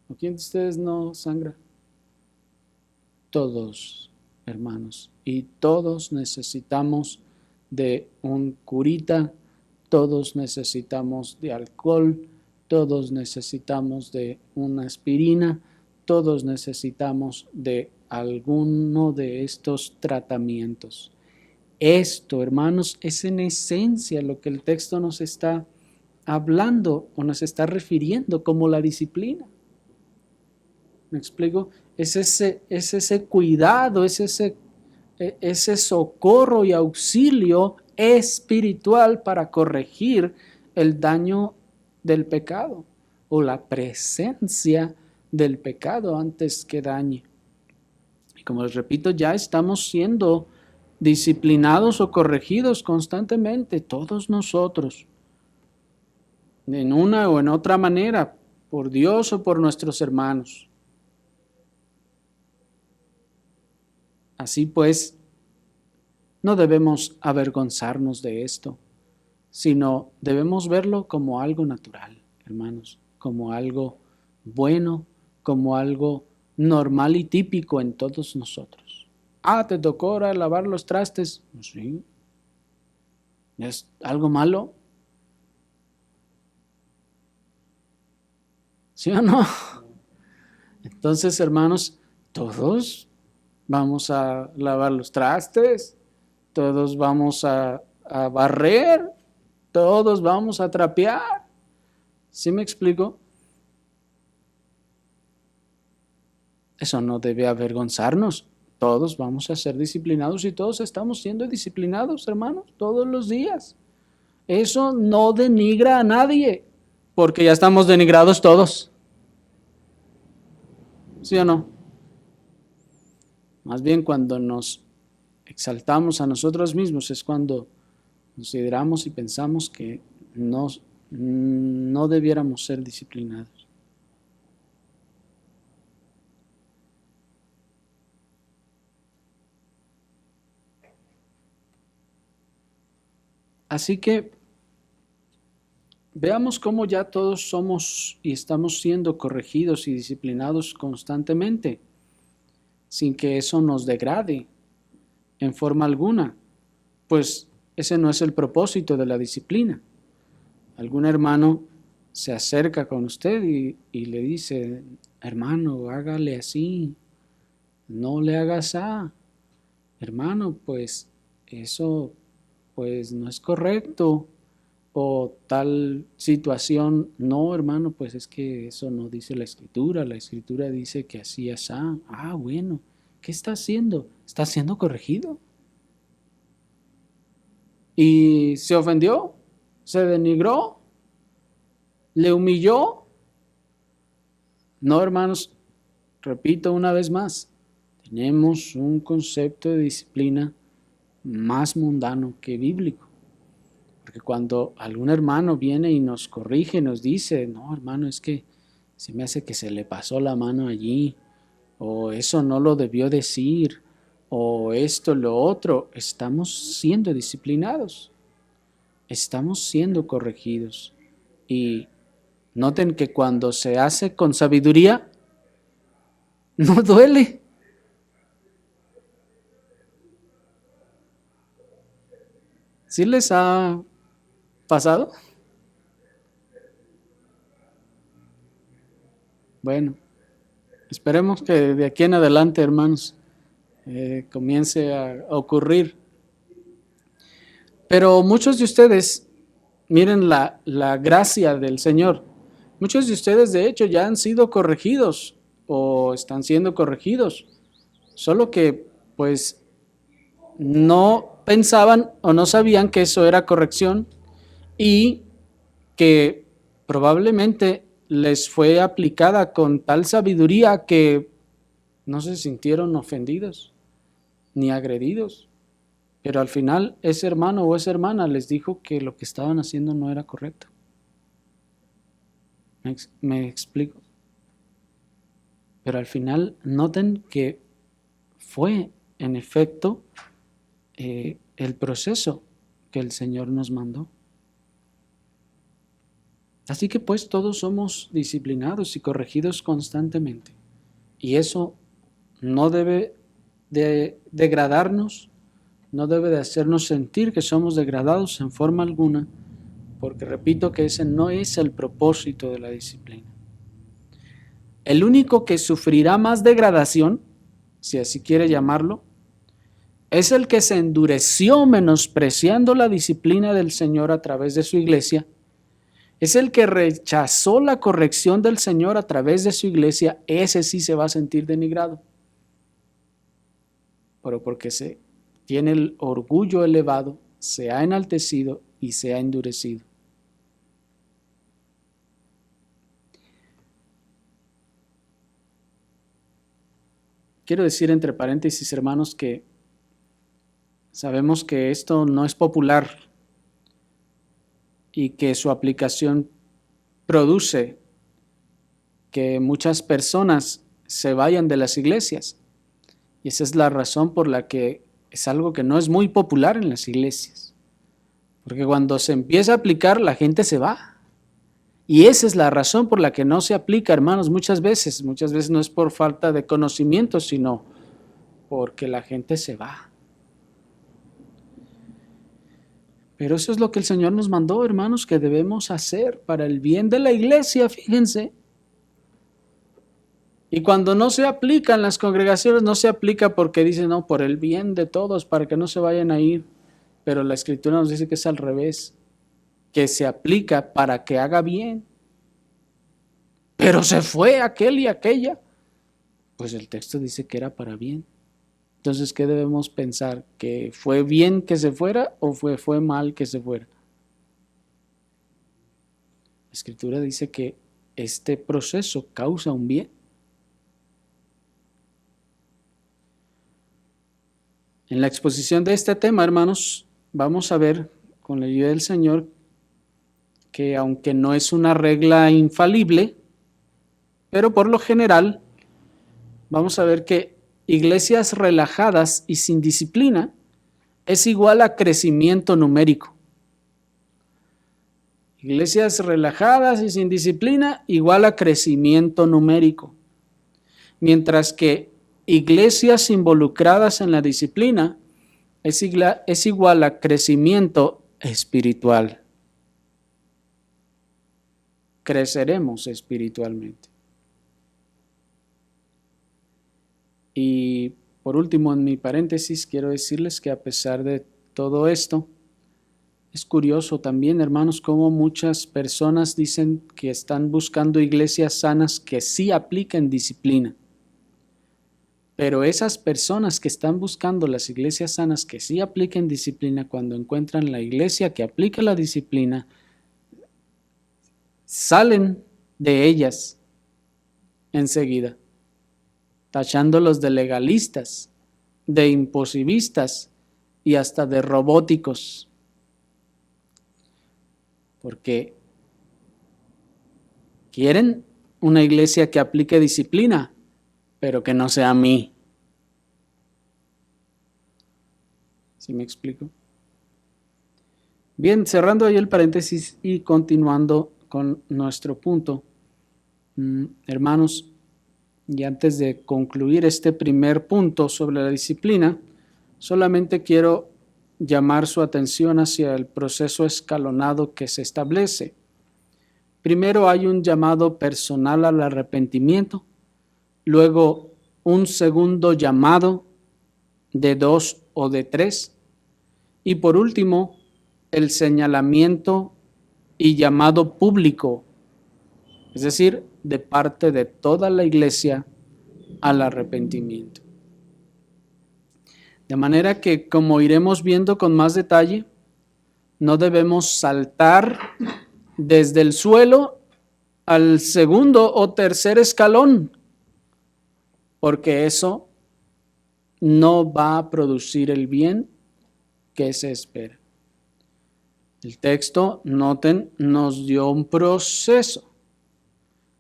¿O quién de ustedes no sangra? Todos, hermanos, y todos necesitamos de un curita, todos necesitamos de alcohol, todos necesitamos de una aspirina, todos necesitamos de alguno de estos tratamientos. Esto, hermanos, es en esencia lo que el texto nos está hablando o nos está refiriendo como la disciplina. ¿Me explico? Es ese cuidado, es ese socorro y auxilio espiritual para corregir el daño del pecado o la presencia del pecado antes que dañe. Y como les repito, ya estamos siendo disciplinados o corregidos constantemente, todos nosotros, en una o en otra manera, por Dios o por nuestros hermanos. Así pues, no debemos avergonzarnos de esto, sino debemos verlo como algo natural, hermanos, como algo bueno, como algo normal y típico en todos nosotros. ¿Te tocó ahora lavar los trastes? Sí. ¿Es algo malo? ¿Sí o no? Entonces, hermanos, todos vamos a lavar los trastes, todos vamos a barrer, todos vamos a trapear. ¿Sí me explico? Eso no debe avergonzarnos. Todos vamos a ser disciplinados y todos estamos siendo disciplinados, hermanos, todos los días. Eso no denigra a nadie, porque ya estamos denigrados todos. ¿Sí o no? Más bien cuando nos exaltamos a nosotros mismos es cuando consideramos y pensamos que no no debiéramos ser disciplinados. Así que veamos cómo ya todos somos y estamos siendo corregidos y disciplinados constantemente, sin que eso nos degrade en forma alguna, pues ese no es el propósito de la disciplina. Algún hermano se acerca con usted y le dice, hermano, hágale así, no le hagas a, hermano, pues eso pues no es correcto, o tal situación, no, hermano, pues es que eso no dice la escritura dice que así es, bueno, ¿qué está haciendo? ¿Está siendo corregido? ¿Y se ofendió? ¿Se denigró? ¿Le humilló? No, hermanos, repito una vez más, tenemos un concepto de disciplina más mundano que bíblico. Porque cuando algún hermano viene y nos corrige, nos dice, no, hermano, es que se me hace que se le pasó la mano allí, o eso no lo debió decir, o esto, lo otro, estamos siendo disciplinados, estamos siendo corregidos. Y noten que cuando se hace con sabiduría, no duele. ¿Sí les ha pasado? Bueno, esperemos que de aquí en adelante, hermanos, comience a ocurrir. Pero muchos de ustedes, miren la gracia del Señor. Muchos de ustedes, de hecho, ya han sido corregidos o están siendo corregidos. Solo que, pues, no pensaban o no sabían que eso era corrección y que probablemente les fue aplicada con tal sabiduría que no se sintieron ofendidos ni agredidos. Pero al final ese hermano o esa hermana les dijo que lo que estaban haciendo no era correcto. ¿Me explico? Pero al final noten que fue en efecto el proceso que el Señor nos mandó. Así que pues todos somos disciplinados y corregidos constantemente. Y eso no debe de degradarnos, no debe de hacernos sentir que somos degradados en forma alguna, porque repito que ese no es el propósito de la disciplina. El único que sufrirá más degradación, si así quiere llamarlo, es el que se endureció menospreciando la disciplina del Señor a través de su iglesia. Es el que rechazó la corrección del Señor a través de su iglesia. Ese sí se va a sentir denigrado. Pero porque se tiene el orgullo elevado, se ha enaltecido y se ha endurecido. Quiero decir entre paréntesis, hermanos, que sabemos que esto no es popular y que su aplicación produce que muchas personas se vayan de las iglesias. Y esa es la razón por la que es algo que no es muy popular en las iglesias. Porque cuando se empieza a aplicar, la gente se va. Y esa es la razón por la que no se aplica, hermanos, muchas veces. Muchas veces no es por falta de conocimiento, sino porque la gente se va. Pero eso es lo que el Señor nos mandó, hermanos, que debemos hacer para el bien de la iglesia, fíjense. Y cuando no se aplica en las congregaciones, no se aplica porque dicen, no, por el bien de todos, para que no se vayan a ir. Pero la Escritura nos dice que es al revés, que se aplica para que haga bien. Pero se fue aquel y aquella. Pues el texto dice que era para bien. Entonces, ¿qué debemos pensar? ¿Que fue bien que se fuera o fue mal que se fuera? La Escritura dice que este proceso causa un bien. En la exposición de este tema, hermanos, vamos a ver, con la ayuda del Señor, que aunque no es una regla infalible, pero por lo general vamos a ver que iglesias relajadas y sin disciplina es igual a crecimiento numérico. Iglesias relajadas y sin disciplina igual a crecimiento numérico. Mientras que iglesias involucradas en la disciplina es igual a crecimiento espiritual. Creceremos espiritualmente. Y por último, en mi paréntesis, quiero decirles que a pesar de todo esto, es curioso también, hermanos, cómo muchas personas dicen que están buscando iglesias sanas que sí apliquen disciplina. Pero esas personas que están buscando las iglesias sanas que sí apliquen disciplina, cuando encuentran la iglesia que aplica la disciplina, salen de ellas enseguida, tachándolos de legalistas, de imposivistas y hasta de robóticos. Porque quieren una iglesia que aplique disciplina, pero que no sea a mí. ¿Sí me explico? Bien, cerrando ahí el paréntesis y continuando con nuestro punto, hermanos, y antes de concluir este primer punto sobre la disciplina, solamente quiero llamar su atención hacia el proceso escalonado que se establece. Primero hay un llamado personal al arrepentimiento, luego un segundo llamado de 2 o de 3, y por último el señalamiento y llamado público, es decir, de parte de toda la iglesia al arrepentimiento. De manera que, como iremos viendo con más detalle, no debemos saltar desde el suelo al segundo o tercer escalón, porque eso no va a producir el bien que se espera. El texto, noten, nos dio un proceso,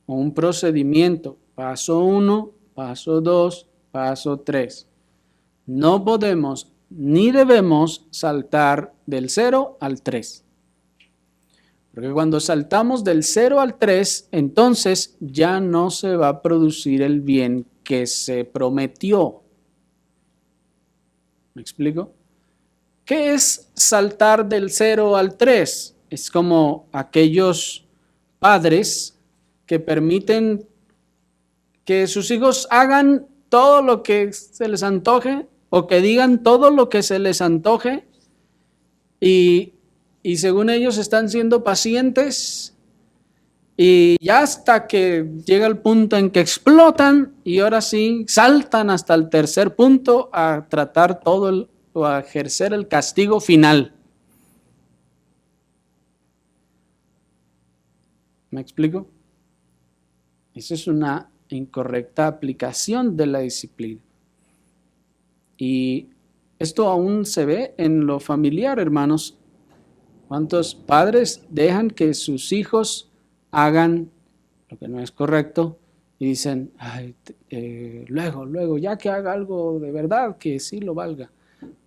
un procedimiento, paso 1, paso 2, paso 3. No podemos ni debemos saltar del 0 al 3. Porque cuando saltamos del 0 al 3, entonces ya no se va a producir el bien que se prometió. ¿Me explico? ¿Qué es saltar del 0 al 3? Es como aquellos padres que permiten que sus hijos hagan todo lo que se les antoje o que digan todo lo que se les antoje y según ellos están siendo pacientes y ya hasta que llega el punto en que explotan y ahora sí saltan hasta el tercer punto a tratar o a ejercer el castigo final. ¿Me explico? Esa es una incorrecta aplicación de la disciplina. Y esto aún se ve en lo familiar, hermanos. ¿Cuántos padres dejan que sus hijos hagan lo que no es correcto y dicen, ay, luego, ya que haga algo de verdad, que sí lo valga?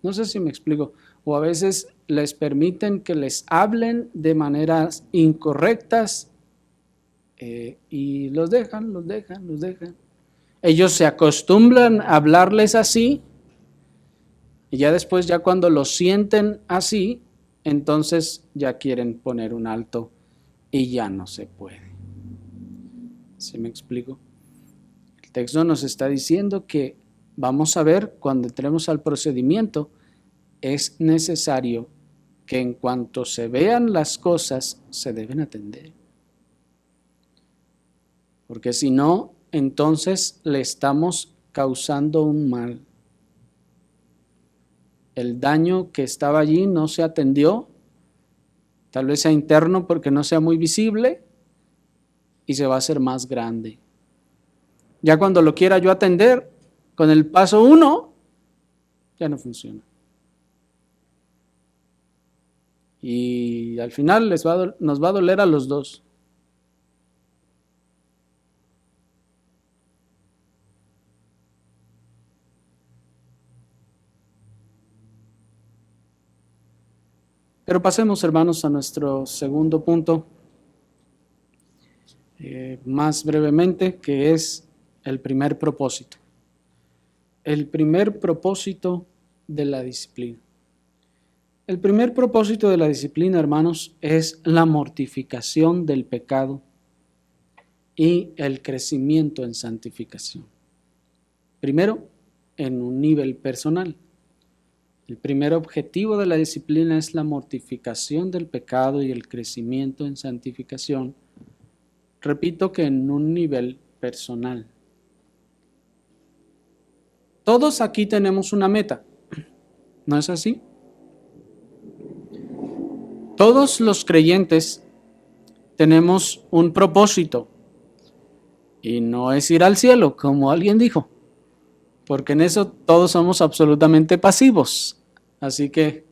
No sé si me explico. O a veces les permiten que les hablen de maneras incorrectas y los dejan. Ellos se acostumbran a hablarles así y ya después, ya cuando los sienten así, entonces ya quieren poner un alto y ya no se puede. ¿Sí me explico? El texto nos está diciendo que vamos a ver cuando entremos al procedimiento, es necesario que en cuanto se vean las cosas se deben atender. Porque si no, entonces le estamos causando un mal. El daño que estaba allí no se atendió, tal vez sea interno porque no sea muy visible y se va a hacer más grande. Ya cuando lo quiera yo atender, con el paso 1, ya no funciona. Y y al final nos va a doler a los dos. Pero pasemos, hermanos, a nuestro segundo punto, más brevemente, que es el primer propósito. El primer propósito de la disciplina. El primer propósito de la disciplina, hermanos, es la mortificación del pecado y el crecimiento en santificación. Primero, en un nivel personal. El primer objetivo de la disciplina es la mortificación del pecado y el crecimiento en santificación. Repito que en un nivel personal. Todos aquí tenemos una meta, ¿no es así? Todos los creyentes tenemos un propósito y no es ir al cielo, como alguien dijo, porque en eso todos somos absolutamente pasivos. Así que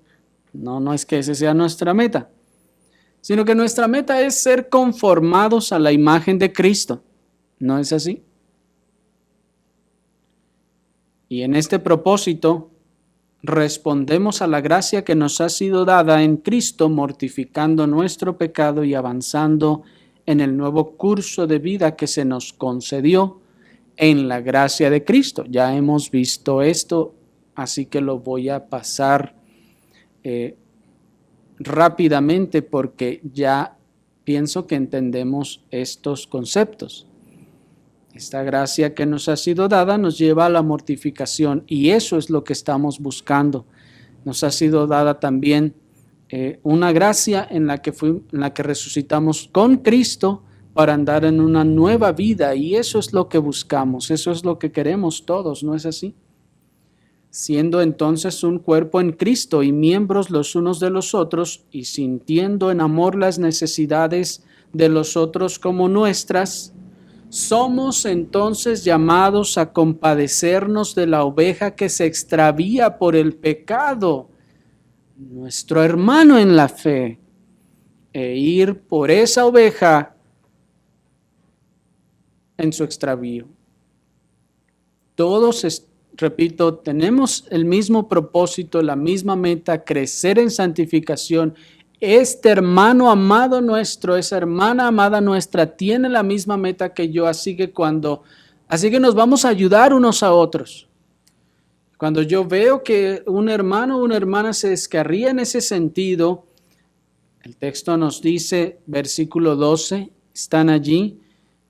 no es que ese sea nuestra meta, sino que nuestra meta es ser conformados a la imagen de Cristo. ¿No es así? Y en este propósito respondemos a la gracia que nos ha sido dada en Cristo, mortificando nuestro pecado y avanzando en el nuevo curso de vida que se nos concedió en la gracia de Cristo. Ya hemos visto esto, así que lo voy a pasar rápidamente porque ya pienso que entendemos estos conceptos. Esta gracia que nos ha sido dada nos lleva a la mortificación y eso es lo que estamos buscando. Nos ha sido dada también una gracia en la que resucitamos con Cristo para andar en una nueva vida y eso es lo que buscamos, eso es lo que queremos todos, ¿no es así? Siendo entonces un cuerpo en Cristo y miembros los unos de los otros y sintiendo en amor las necesidades de los otros como nuestras, somos entonces llamados a compadecernos de la oveja que se extravía por el pecado, nuestro hermano en la fe, e ir por esa oveja en su extravío. Todos, repito, tenemos el mismo propósito, la misma meta, crecer en santificación. Este hermano amado nuestro, esa hermana amada nuestra, tiene la misma meta que yo, así que nos vamos a ayudar unos a otros. Cuando yo veo que un hermano o una hermana se descarría en ese sentido, el texto nos dice, versículo 12, están allí,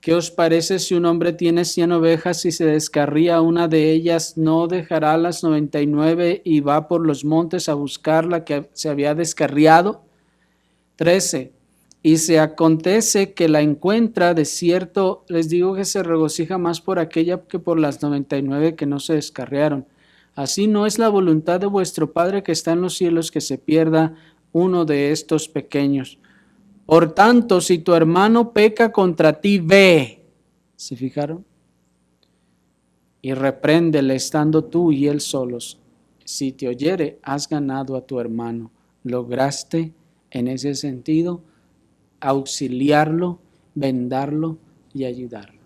¿qué os parece si un hombre tiene 100 ovejas y se descarría una de ellas, no dejará las 99 y va por los montes a buscar la que se había descarriado? 13. Y se acontece que la encuentra, de cierto, les digo que se regocija más por aquella que por las 99 que no se descarriaron. Así no es la voluntad de vuestro Padre que está en los cielos que se pierda uno de estos pequeños. Por tanto, si tu hermano peca contra ti, ve. ¿Se fijaron? Y repréndele estando tú y él solos. Si te oyere, has ganado a tu hermano. Lograste, en ese sentido, auxiliarlo, vendarlo y ayudarlo.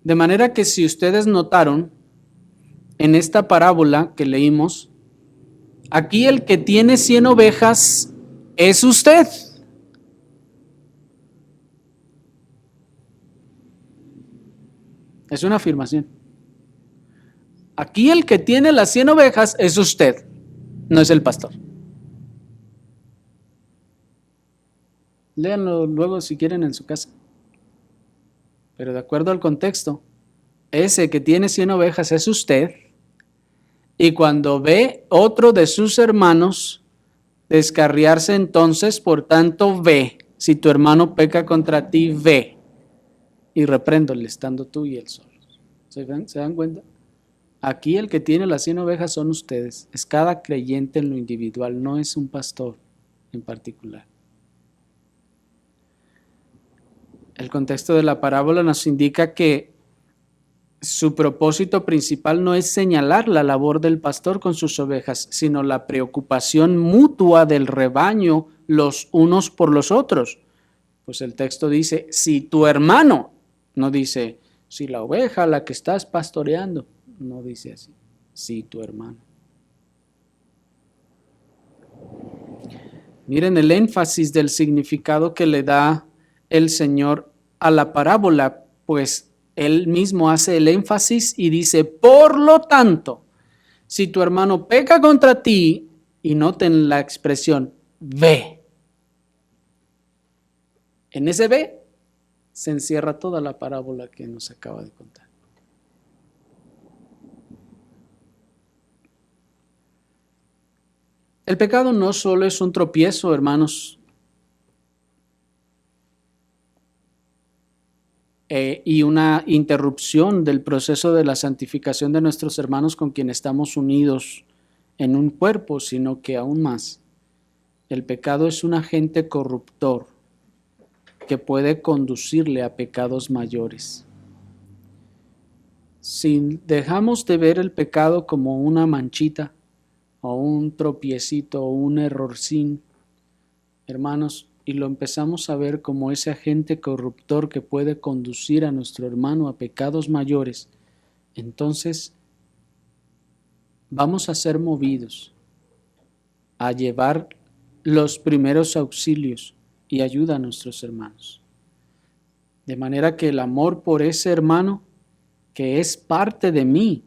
De manera que si ustedes notaron, en esta parábola que leímos, aquí el que tiene 100 ovejas es usted. Es una afirmación. Aquí el que tiene las 100 ovejas es usted, no es el pastor. Léanlo luego si quieren en su casa. Pero de acuerdo al contexto, ese que tiene 100 ovejas es usted. Y cuando ve otro de sus hermanos descarriarse, entonces, por tanto, ve. Si tu hermano peca contra ti, ve. Y repréndole estando tú y él solos. ¿Se dan cuenta? Aquí el que tiene las 100 ovejas son ustedes. Es cada creyente en lo individual, no es un pastor en particular. El contexto de la parábola nos indica que Su propósito principal no es señalar la labor del pastor con sus ovejas, sino la preocupación mutua del rebaño los unos por los otros. Pues el texto dice, si tu hermano, no dice, si la oveja a la que estás pastoreando, no dice así, si tu hermano. Miren el énfasis del significado que le da el Señor a la parábola, pues él mismo hace el énfasis y dice, por lo tanto, si tu hermano peca contra ti, y noten la expresión, ve. En ese ve se encierra toda la parábola que nos acaba de contar. El pecado no solo es un tropiezo, hermanos, y una interrupción del proceso de la santificación de nuestros hermanos con quien estamos unidos en un cuerpo, sino que aún más, el pecado es un agente corruptor que puede conducirle a pecados mayores. Si dejamos de ver el pecado como una manchita o un tropiecito o un errorcín, hermanos, y lo empezamos a ver como ese agente corruptor que puede conducir a nuestro hermano a pecados mayores, entonces vamos a ser movidos a llevar los primeros auxilios y ayuda a nuestros hermanos. De manera que el amor por ese hermano que es parte de mí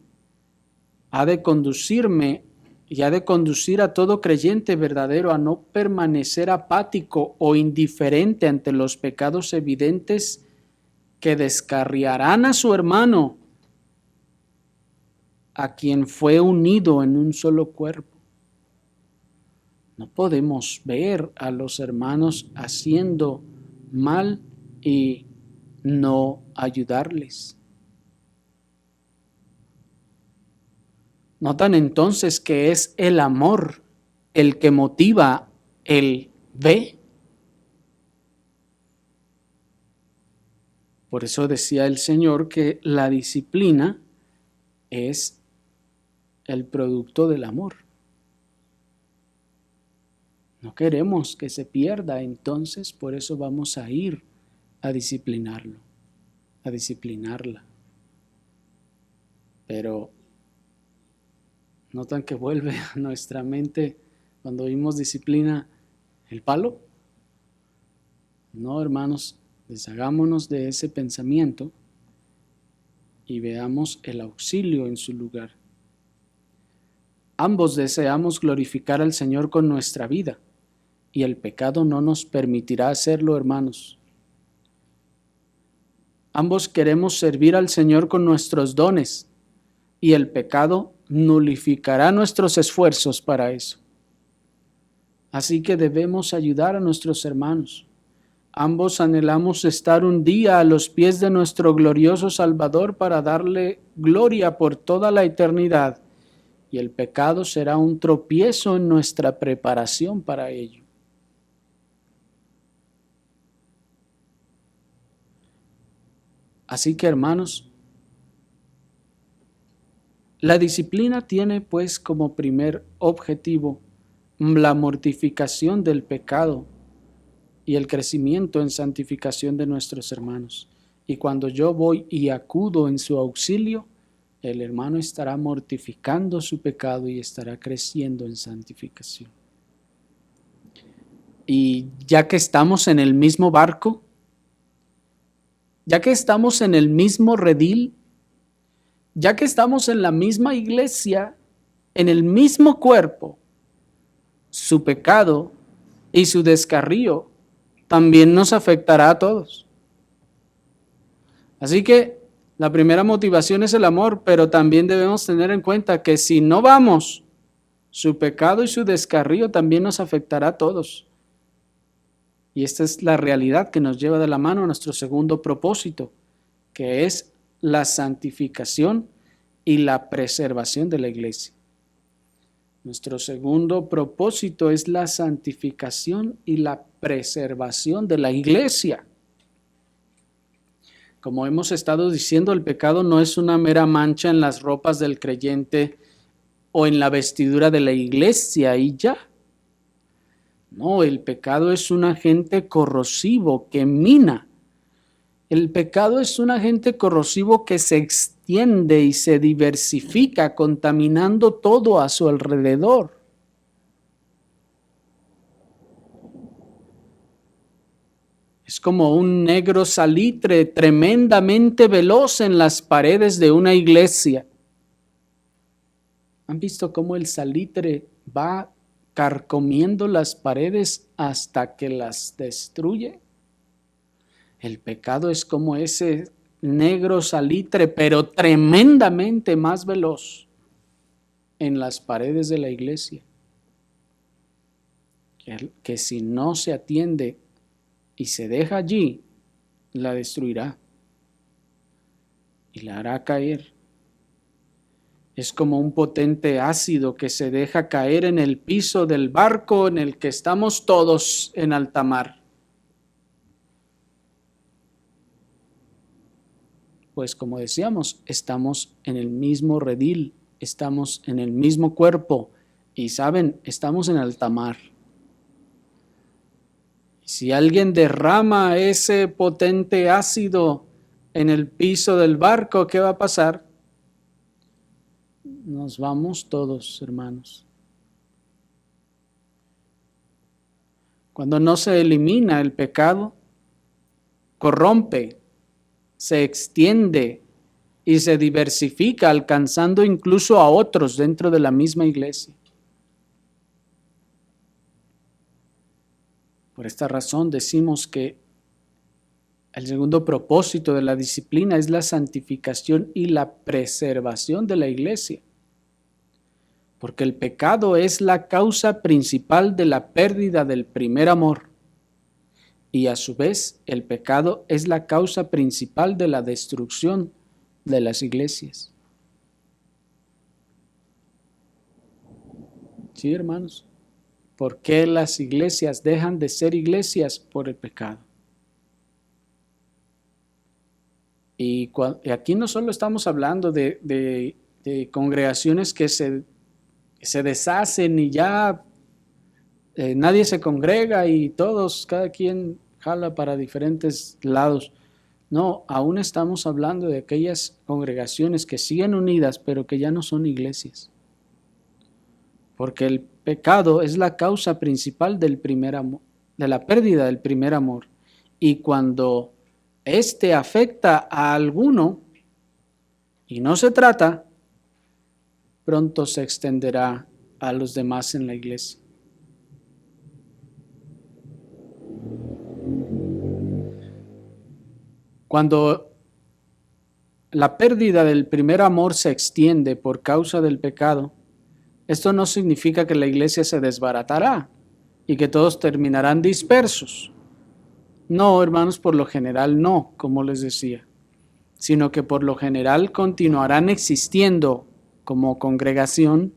ha de conducirme y ha de conducir a todo creyente verdadero a no permanecer apático o indiferente ante los pecados evidentes que descarriarán a su hermano, a quien fue unido en un solo cuerpo. No podemos ver a los hermanos haciendo mal y no ayudarles. Notan entonces que es el amor el que motiva el ve. Por eso decía el Señor que la disciplina es el producto del amor. No queremos que se pierda, entonces por eso vamos a ir a disciplinarlo, a disciplinarla. Pero ¿notan que vuelve a nuestra mente cuando oímos disciplina el palo? No, hermanos, deshagámonos de ese pensamiento y veamos el auxilio en su lugar. Ambos deseamos glorificar al Señor con nuestra vida y el pecado no nos permitirá hacerlo, hermanos. Ambos queremos servir al Señor con nuestros dones y el pecado nulificará nuestros esfuerzos para eso. Así que debemos ayudar a nuestros hermanos. Ambos anhelamos estar un día a los pies de nuestro glorioso Salvador para darle gloria por toda la eternidad, y el pecado será un tropiezo en nuestra preparación para ello. Así que, hermanos, la disciplina tiene pues como primer objetivo la mortificación del pecado y el crecimiento en santificación de nuestros hermanos. Y cuando yo voy y acudo en su auxilio, el hermano estará mortificando su pecado y estará creciendo en santificación. Y ya que estamos en el mismo barco, ya que estamos en el mismo redil, ya que estamos en la misma iglesia, en el mismo cuerpo, su pecado y su descarrío también nos afectará a todos. Así que la primera motivación es el amor, pero también debemos tener en cuenta que si no vamos, su pecado y su descarrío también nos afectará a todos. Y esta es la realidad que nos lleva de la mano a nuestro segundo propósito, que es la santificación y la preservación de la iglesia. Nuestro segundo propósito es la santificación y la preservación de la iglesia. Como hemos estado diciendo, el pecado no es una mera mancha en las ropas del creyente o en la vestidura de la iglesia y ya. No, el pecado es un agente corrosivo que mina. El pecado es un agente corrosivo que se extiende y se diversifica, contaminando todo a su alrededor. Es como un negro salitre tremendamente veloz en las paredes de una iglesia. ¿Han visto cómo el salitre va carcomiendo las paredes hasta que las destruye? El pecado es como ese negro salitre, pero tremendamente más veloz en las paredes de la iglesia, que si no se atiende y se deja allí, la destruirá y la hará caer. Es como un potente ácido que se deja caer en el piso del barco en el que estamos todos en alta mar. Pues como decíamos, estamos en el mismo redil, estamos en el mismo cuerpo y saben, estamos en alta mar. Si alguien derrama ese potente ácido en el piso del barco, ¿qué va a pasar? Nos vamos todos, hermanos. Cuando no se elimina el pecado, corrompe, se extiende y se diversifica, alcanzando incluso a otros dentro de la misma iglesia. Por esta razón decimos que el segundo propósito de la disciplina es la santificación y la preservación de la iglesia. Porque el pecado es la causa principal de la pérdida del primer amor. Y a su vez, el pecado es la causa principal de la destrucción de las iglesias. ¿Sí, hermanos? ¿Por qué las iglesias dejan de ser iglesias? Por el pecado. Y aquí no solo estamos hablando de congregaciones que se deshacen y ya nadie se congrega y todos, cada quien jala para diferentes lados. No, aún estamos hablando de aquellas congregaciones que siguen unidas, pero que ya no son iglesias. Porque el pecado es la causa principal del primer amor, de la pérdida del primer amor. Y cuando este afecta a alguno y no se trata, pronto se extenderá a los demás en la iglesia. Cuando la pérdida del primer amor se extiende por causa del pecado, esto no significa que la iglesia se desbaratará y que todos terminarán dispersos. No, hermanos, por lo general no, como les decía, sino que por lo general continuarán existiendo como congregación,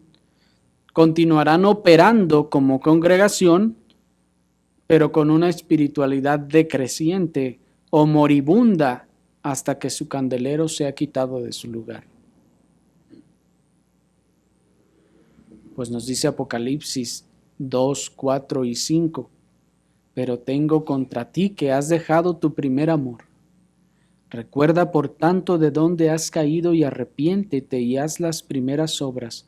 continuarán operando como congregación, pero con una espiritualidad decreciente o moribunda hasta que su candelero sea quitado de su lugar. Pues nos dice Apocalipsis 2, 4 y 5, pero tengo contra ti que has dejado tu primer amor. Recuerda por tanto de dónde has caído y arrepiéntete y haz las primeras obras,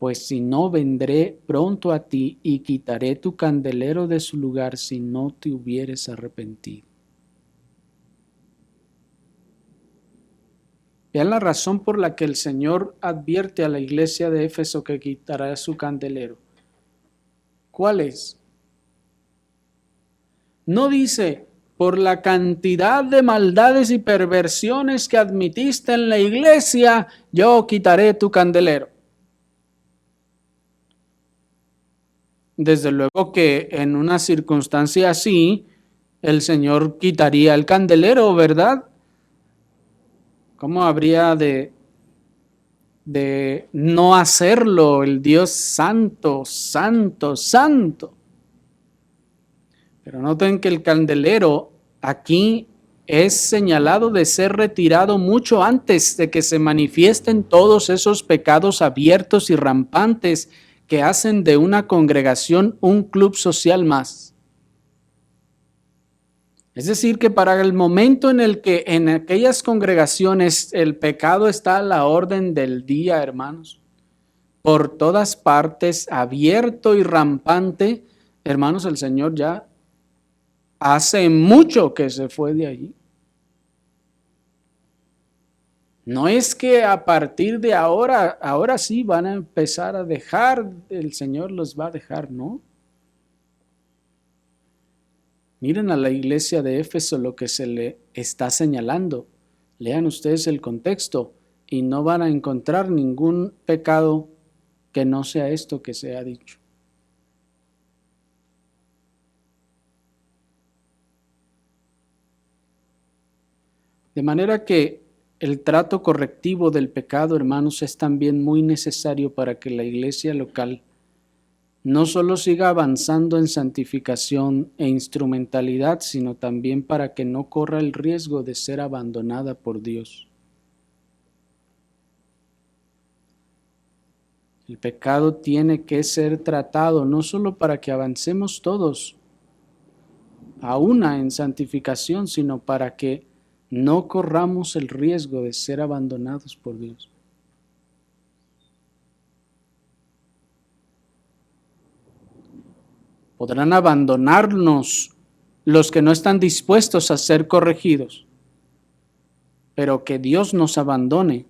pues si no vendré pronto a ti y quitaré tu candelero de su lugar si no te hubieres arrepentido. Vean la razón por la que el Señor advierte a la iglesia de Éfeso que quitará su candelero. ¿Cuál es? No dice, por la cantidad de maldades y perversiones que admitiste en la iglesia, yo quitaré tu candelero. Desde luego que en una circunstancia así, el Señor quitaría el candelero, ¿verdad? ¿Cómo habría de no hacerlo el Dios santo, santo, santo? Pero noten que el candelero aquí es señalado de ser retirado mucho antes de que se manifiesten todos esos pecados abiertos y rampantes que hacen de una congregación un club social más. Es decir, que para el momento en el que en aquellas congregaciones el pecado está a la orden del día, hermanos, por todas partes, abierto y rampante, hermanos, el Señor ya hace mucho que se fue de allí. No es que a partir de ahora sí van a empezar a dejar, el Señor los va a dejar, ¿no? Miren a la iglesia de Éfeso lo que se le está señalando. Lean ustedes el contexto y no van a encontrar ningún pecado que no sea esto que se ha dicho. De manera que el trato correctivo del pecado, hermanos, es también muy necesario para que la iglesia local no solo siga avanzando en santificación e instrumentalidad, sino también para que no corra el riesgo de ser abandonada por Dios. El pecado tiene que ser tratado no solo para que avancemos todos a una en santificación, sino para que no corramos el riesgo de ser abandonados por Dios. Podrán abandonarnos los que no están dispuestos a ser corregidos, pero que Dios nos abandone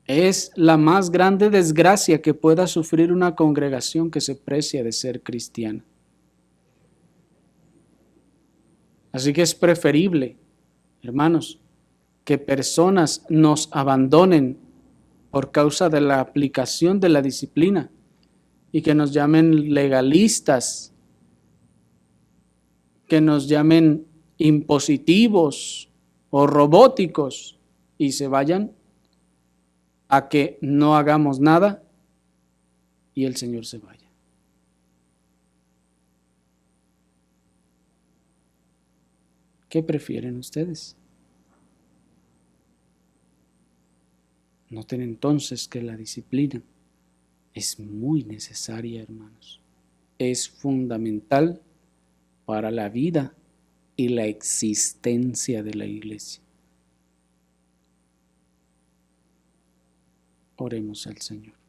es la más grande desgracia que pueda sufrir una congregación que se precia de ser cristiana. Así que es preferible, hermanos, que personas nos abandonen por causa de la aplicación de la disciplina y que nos llamen legalistas, que nos llamen impositivos o robóticos y se vayan, a que no hagamos nada y el Señor se vaya. ¿Qué prefieren ustedes? Noten entonces que la disciplina es muy necesaria, hermanos. Es fundamental para la vida y la existencia de la iglesia. Oremos al Señor.